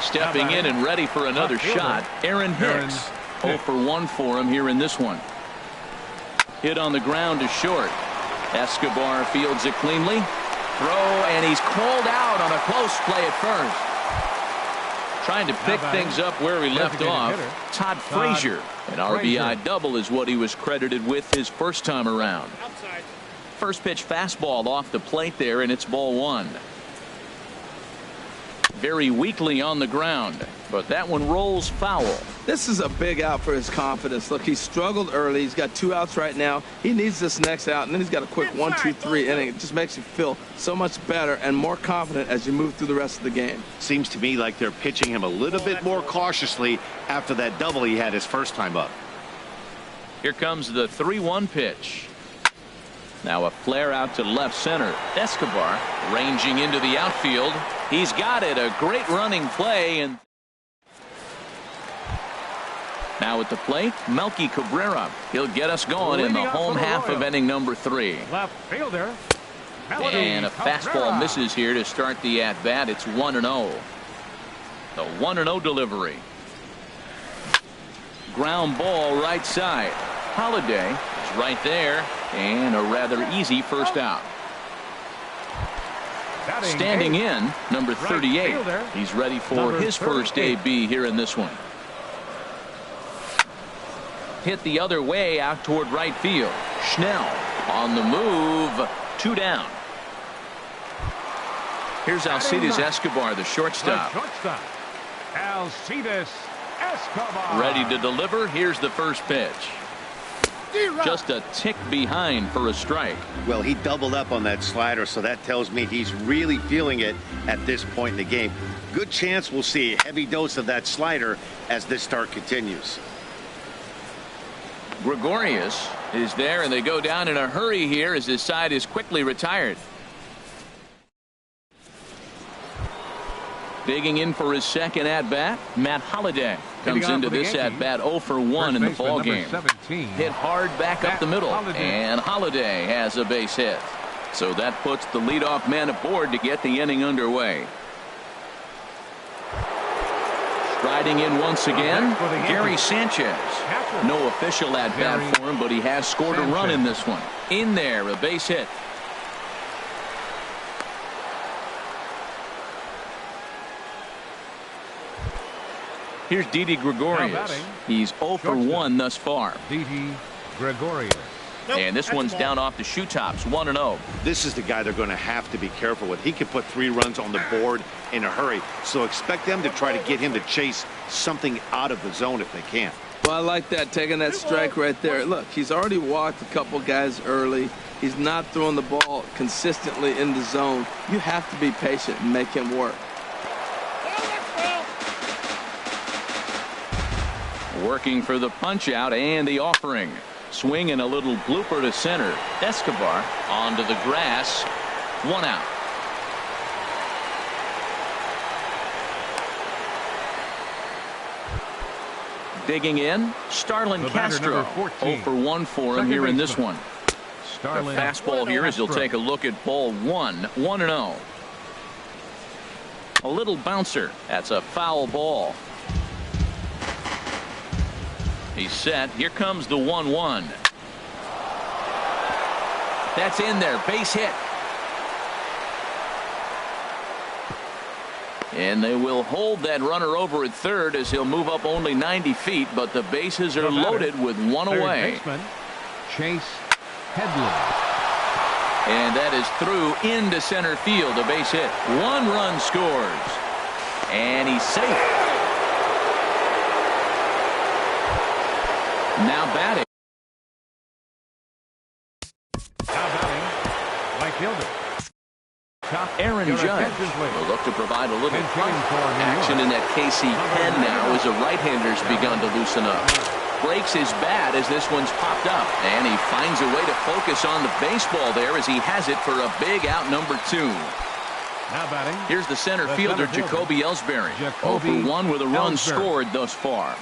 Stepping in and ready for another shot, Aaron Hicks. 0 for 1 for him here in this one. Hit on the ground to short. Escobar fields it cleanly. Throw, and he's called out on a close play at first. Trying to pick things up where he left off. Todd Frazier. An RBI double is what he was credited with his first time around. First pitch fastball off the plate there, and it's ball 1. Very weakly on the ground, but that one rolls foul. This is a big out for his confidence. Look, he struggled early. He's got 2 outs right now. He needs this next out, and then he's got a quick 1-2-3 inning. It just makes you feel so much better and more confident as you move through the rest of the game. Seems to me like they're pitching him a little bit more cautiously after that double he had his first time up. Here comes the 3-1 pitch. Now a flare out to left center. Escobar ranging into the outfield. He's got it. A great running play. And now at the plate, Melky Cabrera. He'll get us going in the home half of inning number 3. Left fielder. And a fastball misses here to start the at-bat. It's 1-0. The 1-0 delivery. Ground ball right side. Holiday is right there, and a rather easy first out. Standing in, number 38. He's ready for his first AB here in this one. Hit the other way out toward right field. Schnell on the move. 2 down. Here's Alcides Escobar, the shortstop. Alcides Escobar. Ready to deliver. Here's the first pitch. Just a tick behind for a strike. Well, he doubled up on that slider, so that tells me he's really feeling it at this point in the game. Good chance we'll see a heavy dose of that slider as this start continues. Gregorius is there, and they go down in a hurry here as his side is quickly retired. Digging in for his second at-bat, Matt Holliday comes into this at-bat 0 for 1 in the ballgame. Hit hard back up the middle, and Holliday has a base hit. So that puts the leadoff man aboard to get the inning underway. Striding in once again, Gary Sanchez. No official at-bat for him, but he has scored a run in this one. In there, a base hit. Here's Didi Gregorius. He's 0 for 1 thus far. Didi Gregorius. And this one's down off the shoe tops, 1-0. This is the guy they're going to have to be careful with. He can put 3 runs on the board in a hurry. So expect them to try to get him to chase something out of the zone if they can. Well, I like that, taking that strike right there. Look, he's already walked a couple guys early. He's not throwing the ball consistently in the zone. You have to be patient and make him work. Working for the punch out and the offering. Swing and a little blooper to center. Escobar onto the grass. 1 out. Digging in, Starlin Castro. 0 for 1 for him here in this one. The fastball here as he'll take a look at ball 1. 1-0. A little bouncer. That's a foul ball. He's set. Here comes the 1-1. That's in there. Base hit. And they will hold that runner over at third as he'll move up only 90 feet, but the bases are loaded with 1 away. Chase Headley. And that is through into center field. A base hit. 1 run scores. And he's safe. Now batting. Right fielder. Aaron Judge will look to provide outside a little. Action in that KC pen now as a right-hander's begun to loosen up. Breaks his bat as this one's popped up. And he finds a way to focus on the baseball there as he has it for a big out number 2. Now batting. Here's the center fielder, Jacoby Ellsbury. 0 for 1 with a run scored thus far.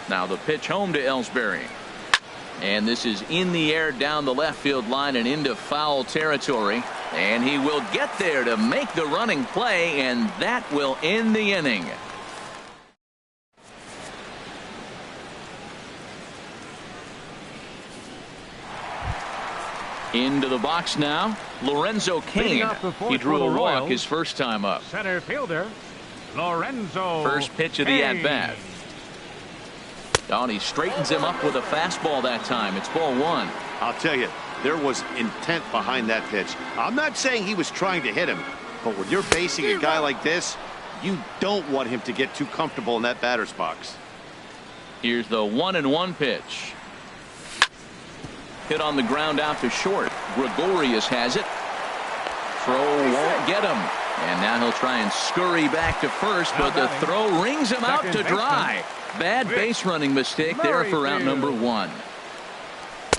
Now the pitch home to Ellsbury. And this is in the air down the left field line and into foul territory. And he will get there to make the running play, and that will end the inning. Into the box now, Lorenzo Cain. He drew a walk his first time up. Center fielder, Lorenzo. First pitch of the at-bat. Oh, and he straightens him up with a fastball that time. It's ball 1. I'll tell you, there was intent behind that pitch. I'm not saying he was trying to hit him, but when you're facing a guy like this, you don't want him to get too comfortable in that batter's box. Here's the 1-1 pitch. Hit on the ground out to short. Gregorius has it. Throw won't get him. And now he'll try and scurry back to first, but the throw rings him out to dry. Bad base running mistake there for out number 1.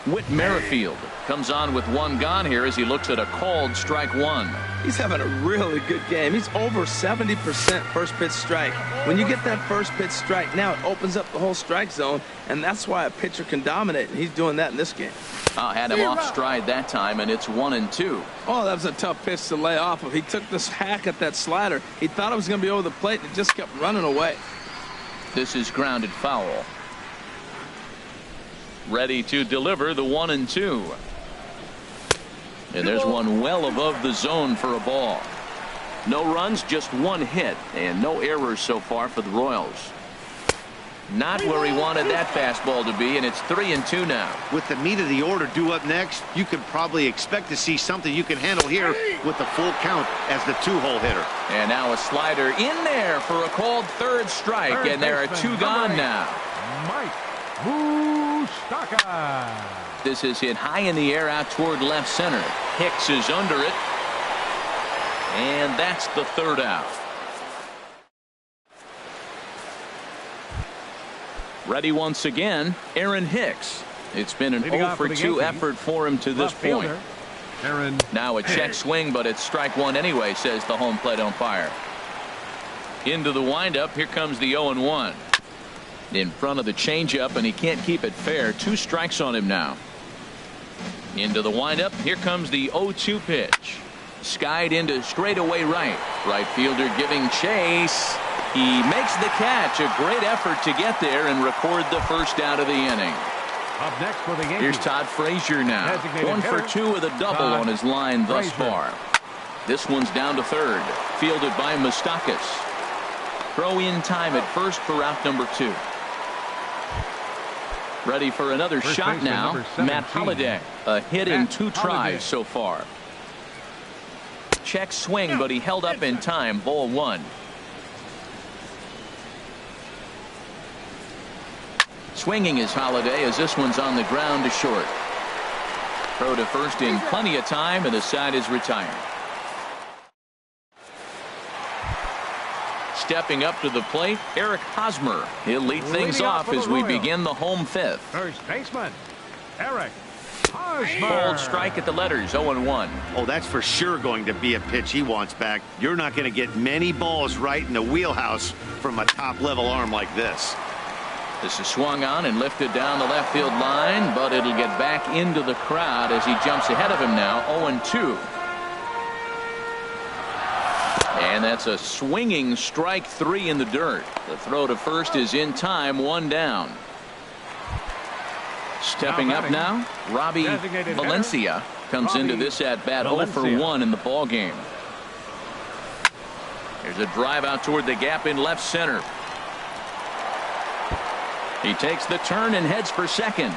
Whit Merrifield comes on with 1 gone here as he looks at a called strike 1. He's having a really good game. He's over 70% first pitch strike. When you get that first pitch strike, now it opens up the whole strike zone, and that's why a pitcher can dominate. And he's doing that in this game. Had him off stride that time, and it's 1-2. Oh, that was a tough pitch to lay off of. He took this hack at that slider. He thought it was going to be over the plate, and it just kept running away. This is grounded foul. Ready to deliver the 1-2. And there's one well above the zone for a ball. No runs, just 1 hit, and no errors so far for the Royals. Not where he wanted that fastball to be, and it's 3-2 now. With the meat of the order due up next, you can probably expect to see something you can handle here with the full count as the 2-hole hitter. And now a slider in there for a called third strike, and there are 2 gone now. Mike Moustakas. This is hit high in the air out toward left center. Hicks is under it, and that's the 3rd out. Ready once again, Aaron Hicks. It's been an 0 for 2 effort for him to this point. Now a check swing, but it's strike 1 anyway, says the home plate umpire. Into the windup, here comes the 0-1. In front of the changeup, and he can't keep it fair. 2 strikes on him now. Into the windup, here comes the 0-2 pitch. Skied into straightaway right. Right fielder giving chase. He makes the catch. A great effort to get there and record the first out of the inning. Up next for the Yankees. Here's Todd Frazier now. 1 for 2 with a double on his line thus far. This one's down to 3rd. Fielded by Moustakas. Throw in time at first for out number 2. Ready for another shot now. Matt Holliday. A hit in 2 tries so far. Check swing, but he held up in time. Ball 1. Swinging is Holliday as this one's on the ground to short. Throw to first in plenty of time, and the side is retired. Stepping up to the plate, Eric Hosmer. He'll lead things off as we begin the home 5th. First baseman, Eric Hosmer. Bold strike at the letters, 0-1. Oh, that's for sure going to be a pitch he wants back. You're not going to get many balls right in the wheelhouse from a top-level arm like this. This is swung on and lifted down the left field line, but it'll get back into the crowd as he jumps ahead of him now, 0-2. And that's a swinging strike 3 in the dirt. The throw to first is in time, 1 down. Stepping up now, Robbie Valencia comes into this at bat 0 for 1 in the ball game. There's a drive out toward the gap in left center. He takes the turn and heads for second.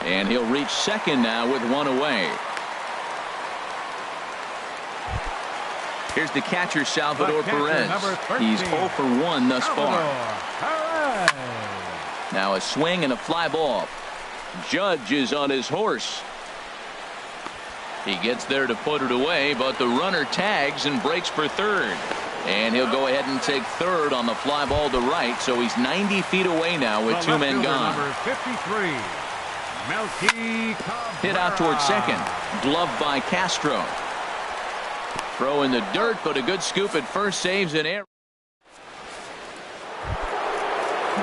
And he'll reach second now with 1 away. Here's the catcher, Salvador Perez. He's 0 for 1 thus far. Now a swing and a fly ball. Judge is on his horse. He gets there to put it away, but the runner tags and breaks for third. And he'll go ahead and take third on the fly ball to right, so he's 90 feet away now with two men gone. Number 53, hit out towards second. Gloved by Castro. Throw in the dirt, but a good scoop at first saves an error.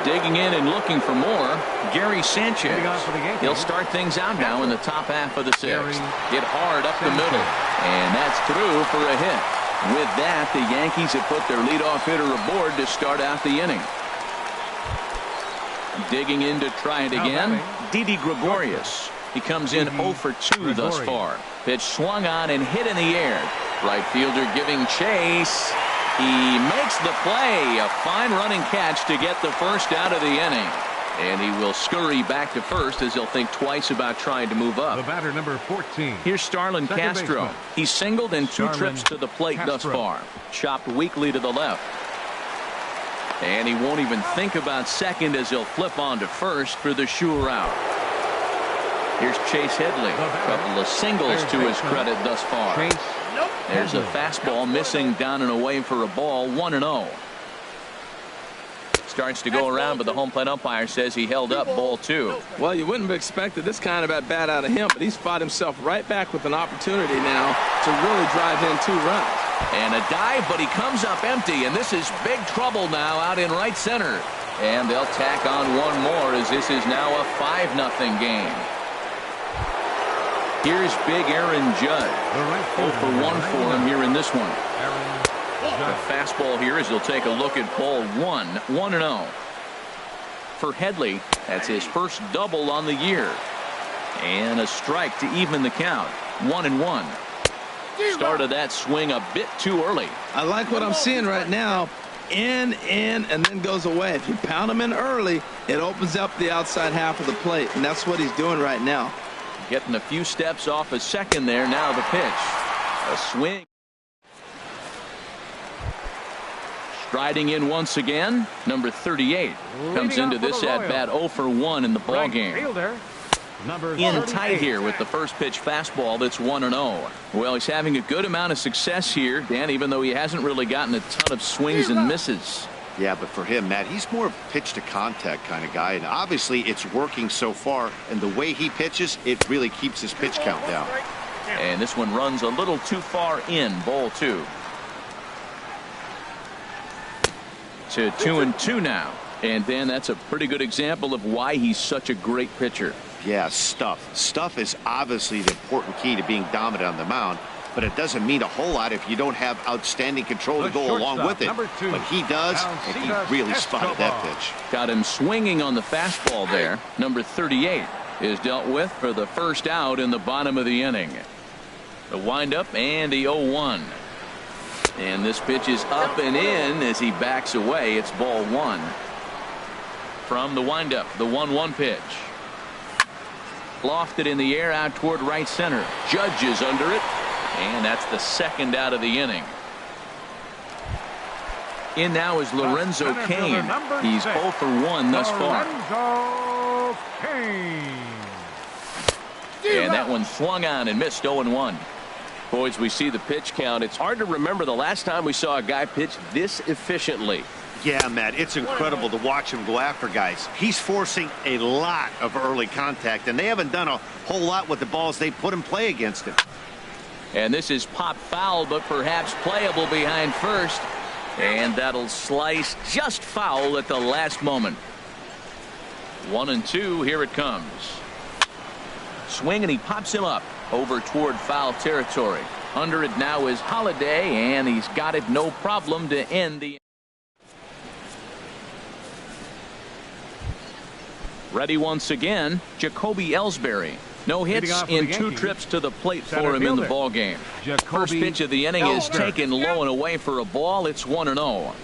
Digging in and looking for more, Gary Sanchez. He'll start things out now in the top half of the sixth. Hit hard up the middle, and that's through for a hit. With that, the Yankees have put their leadoff hitter aboard to start out the inning. Digging in to try it again, Didi Gregorius. He comes in 0 for 2 thus far. Pitch swung on and hit in the air. Right fielder giving chase. He makes the play. A fine running catch to get the first out of the inning. And he will scurry back to first as he'll think twice about trying to move up. The batter, number 14. Here's Starlin Castro. He's singled in 2 trips to the plate thus far. Chopped weakly to the left. And he won't even think about second as he'll flip on to first for the sure out. Here's Chase Headley. A couple of singles to his credit thus far. There's a fastball missing down and away for a ball. 1-0. Starts to go around, but the home plate umpire says he held up. Ball 2. Well, you wouldn't have expected this kind of at bat out of him, but he's fought himself right back with an opportunity now to really drive in 2 runs. And a dive, but he comes up empty, and this is big trouble now out in right center. And they'll tack on one more as this is now a 5-0 game. Here's big Aaron Judge. 0 for 1 for him here in this one. The fastball here as he'll take a look at ball 1. 1-0. For Headley, that's his first double on the year. And a strike to even the count. 1-1. Started that swing a bit too early. I like what I'm seeing right now. In, and then goes away. If you pound him in early, it opens up the outside half of the plate, and that's what he's doing right now. Getting a few steps off a second there. Now the pitch. A swing. Striding in once again, number 38 comes into this at bat 0 for 1 in the ball game. In tight here with the first pitch fastball. That's 1-0. Well, he's having a good amount of success here, Dan, even though he hasn't really gotten a ton of swings and misses. Yeah, but for him, Matt, he's more of a pitch to contact kind of guy, and obviously it's working so far, and the way he pitches, it really keeps his pitch count down. And this one runs a little too far in. Ball 2. To 2-2 now. And Dan, that's a pretty good example of why he's such a great pitcher. Yeah, stuff is obviously the important key to being dominant on the mound, but it doesn't mean a whole lot if you don't have outstanding control to go along with it. But he does, and he really spotted that pitch. Got him swinging on the fastball there. Number 38 is dealt with for the first out in the bottom of the inning. The windup and the 0-1. And this pitch is up and in as he backs away. It's ball 1. From the windup, the 1-1 pitch. Lofted in the air out toward right center. Judge is under it. And that's the second out of the inning. In now is Lorenzo Cain. He's 0 for 1 thus far. Lorenzo Cain. And that one swung on and missed. 0-1. Boys, we see the pitch count. It's hard to remember the last time we saw a guy pitch this efficiently. Yeah, Matt, it's incredible to watch him go after guys. He's forcing a lot of early contact, and they haven't done a whole lot with the balls they put in play against him. And this is pop foul, but perhaps playable behind first. And that'll slice just foul at the last moment. 1-2. Here it comes. Swing, and he pops him up over toward foul territory. Under it now is Holiday, and he's got it no problem to end the. Ready once again, Jacoby Ellsbury. No hits in 2 trips to the plate for him in the ball game. First pitch of the inning is taken low and away for a ball. It's 1-0.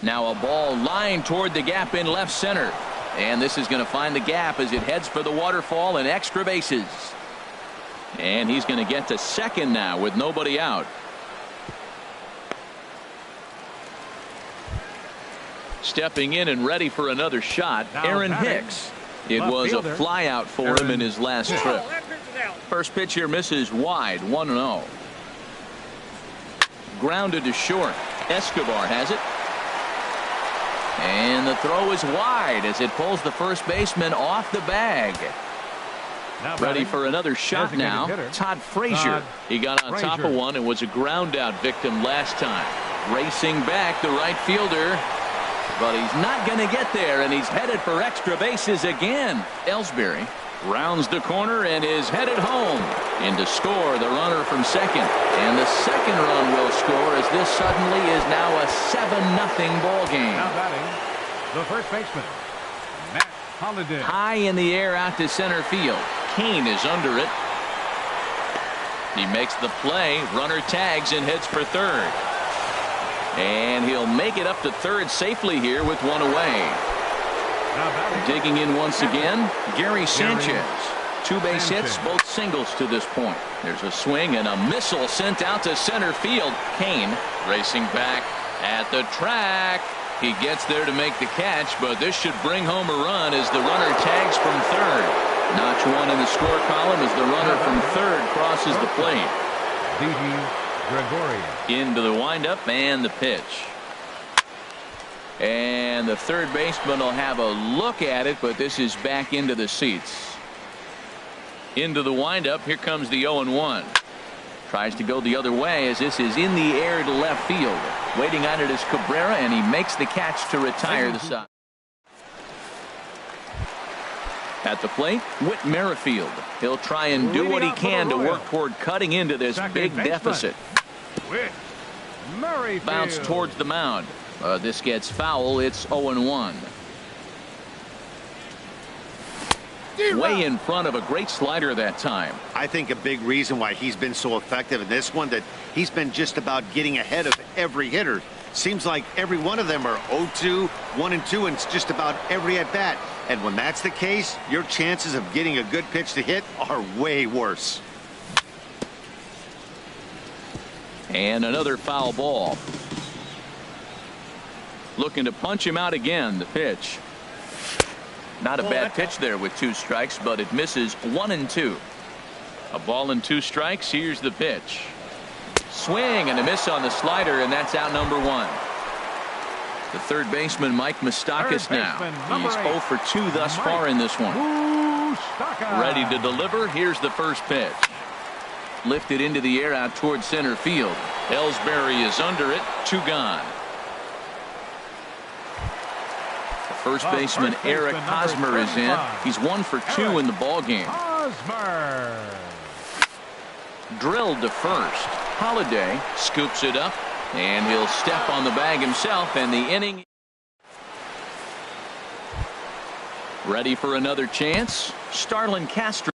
Now a ball lined toward the gap in left center. And this is going to find the gap as it heads for the waterfall and extra bases. And he's going to get to second now with nobody out. Stepping in and ready for another shot, Now Aaron batting, Hicks. It left was fielder, a flyout for him in his last trip. First pitch here misses wide, 1-0. Grounded to short. Escobar has it. And the throw is wide as it pulls the first baseman off the bag. Now Ready batting, for another shot designated now. hitter, Todd Frazier. Todd He got on top of Frazier. one and was a ground out victim last time. Racing back, the right fielder. But he's not going to get there, and he's headed for extra bases again. Ellsbury rounds the corner and is headed home. In to score, the runner from second. And the second run will score as this suddenly is now a 7-0 ball game. Now batting, the first baseman, Matt Holliday. High in the air out to center field. Kane is under it. He makes the play. Runner tags and heads for third. And he'll make it up to third safely here with one away. Now batting, Digging in once again, Gary Sanchez. Two base hits, both singles to this point. There's a swing and a missile sent out to center field. Kane racing back at the track. He gets there to make the catch, but this should bring home a run as the runner tags from third. Notch one in the score column as the runner from third crosses the plate. Didi Gregorius. Into the windup and the pitch. And the third baseman will have a look at it, but this is back into the seats. Into the windup. Here comes the 0-1. Tries to go the other way as this is in the air to left field. Waiting on it is Cabrera, and he makes the catch to retire the side. At the plate, Whit Merrifield. He'll try and do what he can to work toward cutting into this big deficit. Whit Merrifield. Bounce towards the mound. This gets foul. It's 0-1. Way in front of a great slider that time. I think a big reason why he's been so effective in this one, that he's been just about getting ahead of every hitter. Seems like every one of them are 0-2, 1-2, and it's just about every at bat. And when that's the case, your chances of getting a good pitch to hit are way worse. And another foul ball. Looking to punch him out again. The pitch. Not a bad pitch there with 2 strikes, but it misses 1-2. A ball and 2 strikes. Here's the pitch. Swing and a miss on the slider, and that's out number 1. The third baseman, Mike Moustakas, now. He's 0 for 2 thus far in this one. Ready to deliver. Here's the first pitch. Lifted into the air out towards center field. Ellsbury is under it. 2 gone. First baseman Eric Hosmer is in. He's 1 for 2 in the ball game. Hosmer. Drilled to first. Holliday scoops it up, and he'll step on the bag himself, and the inning. Ready for another chance. Starlin Castro.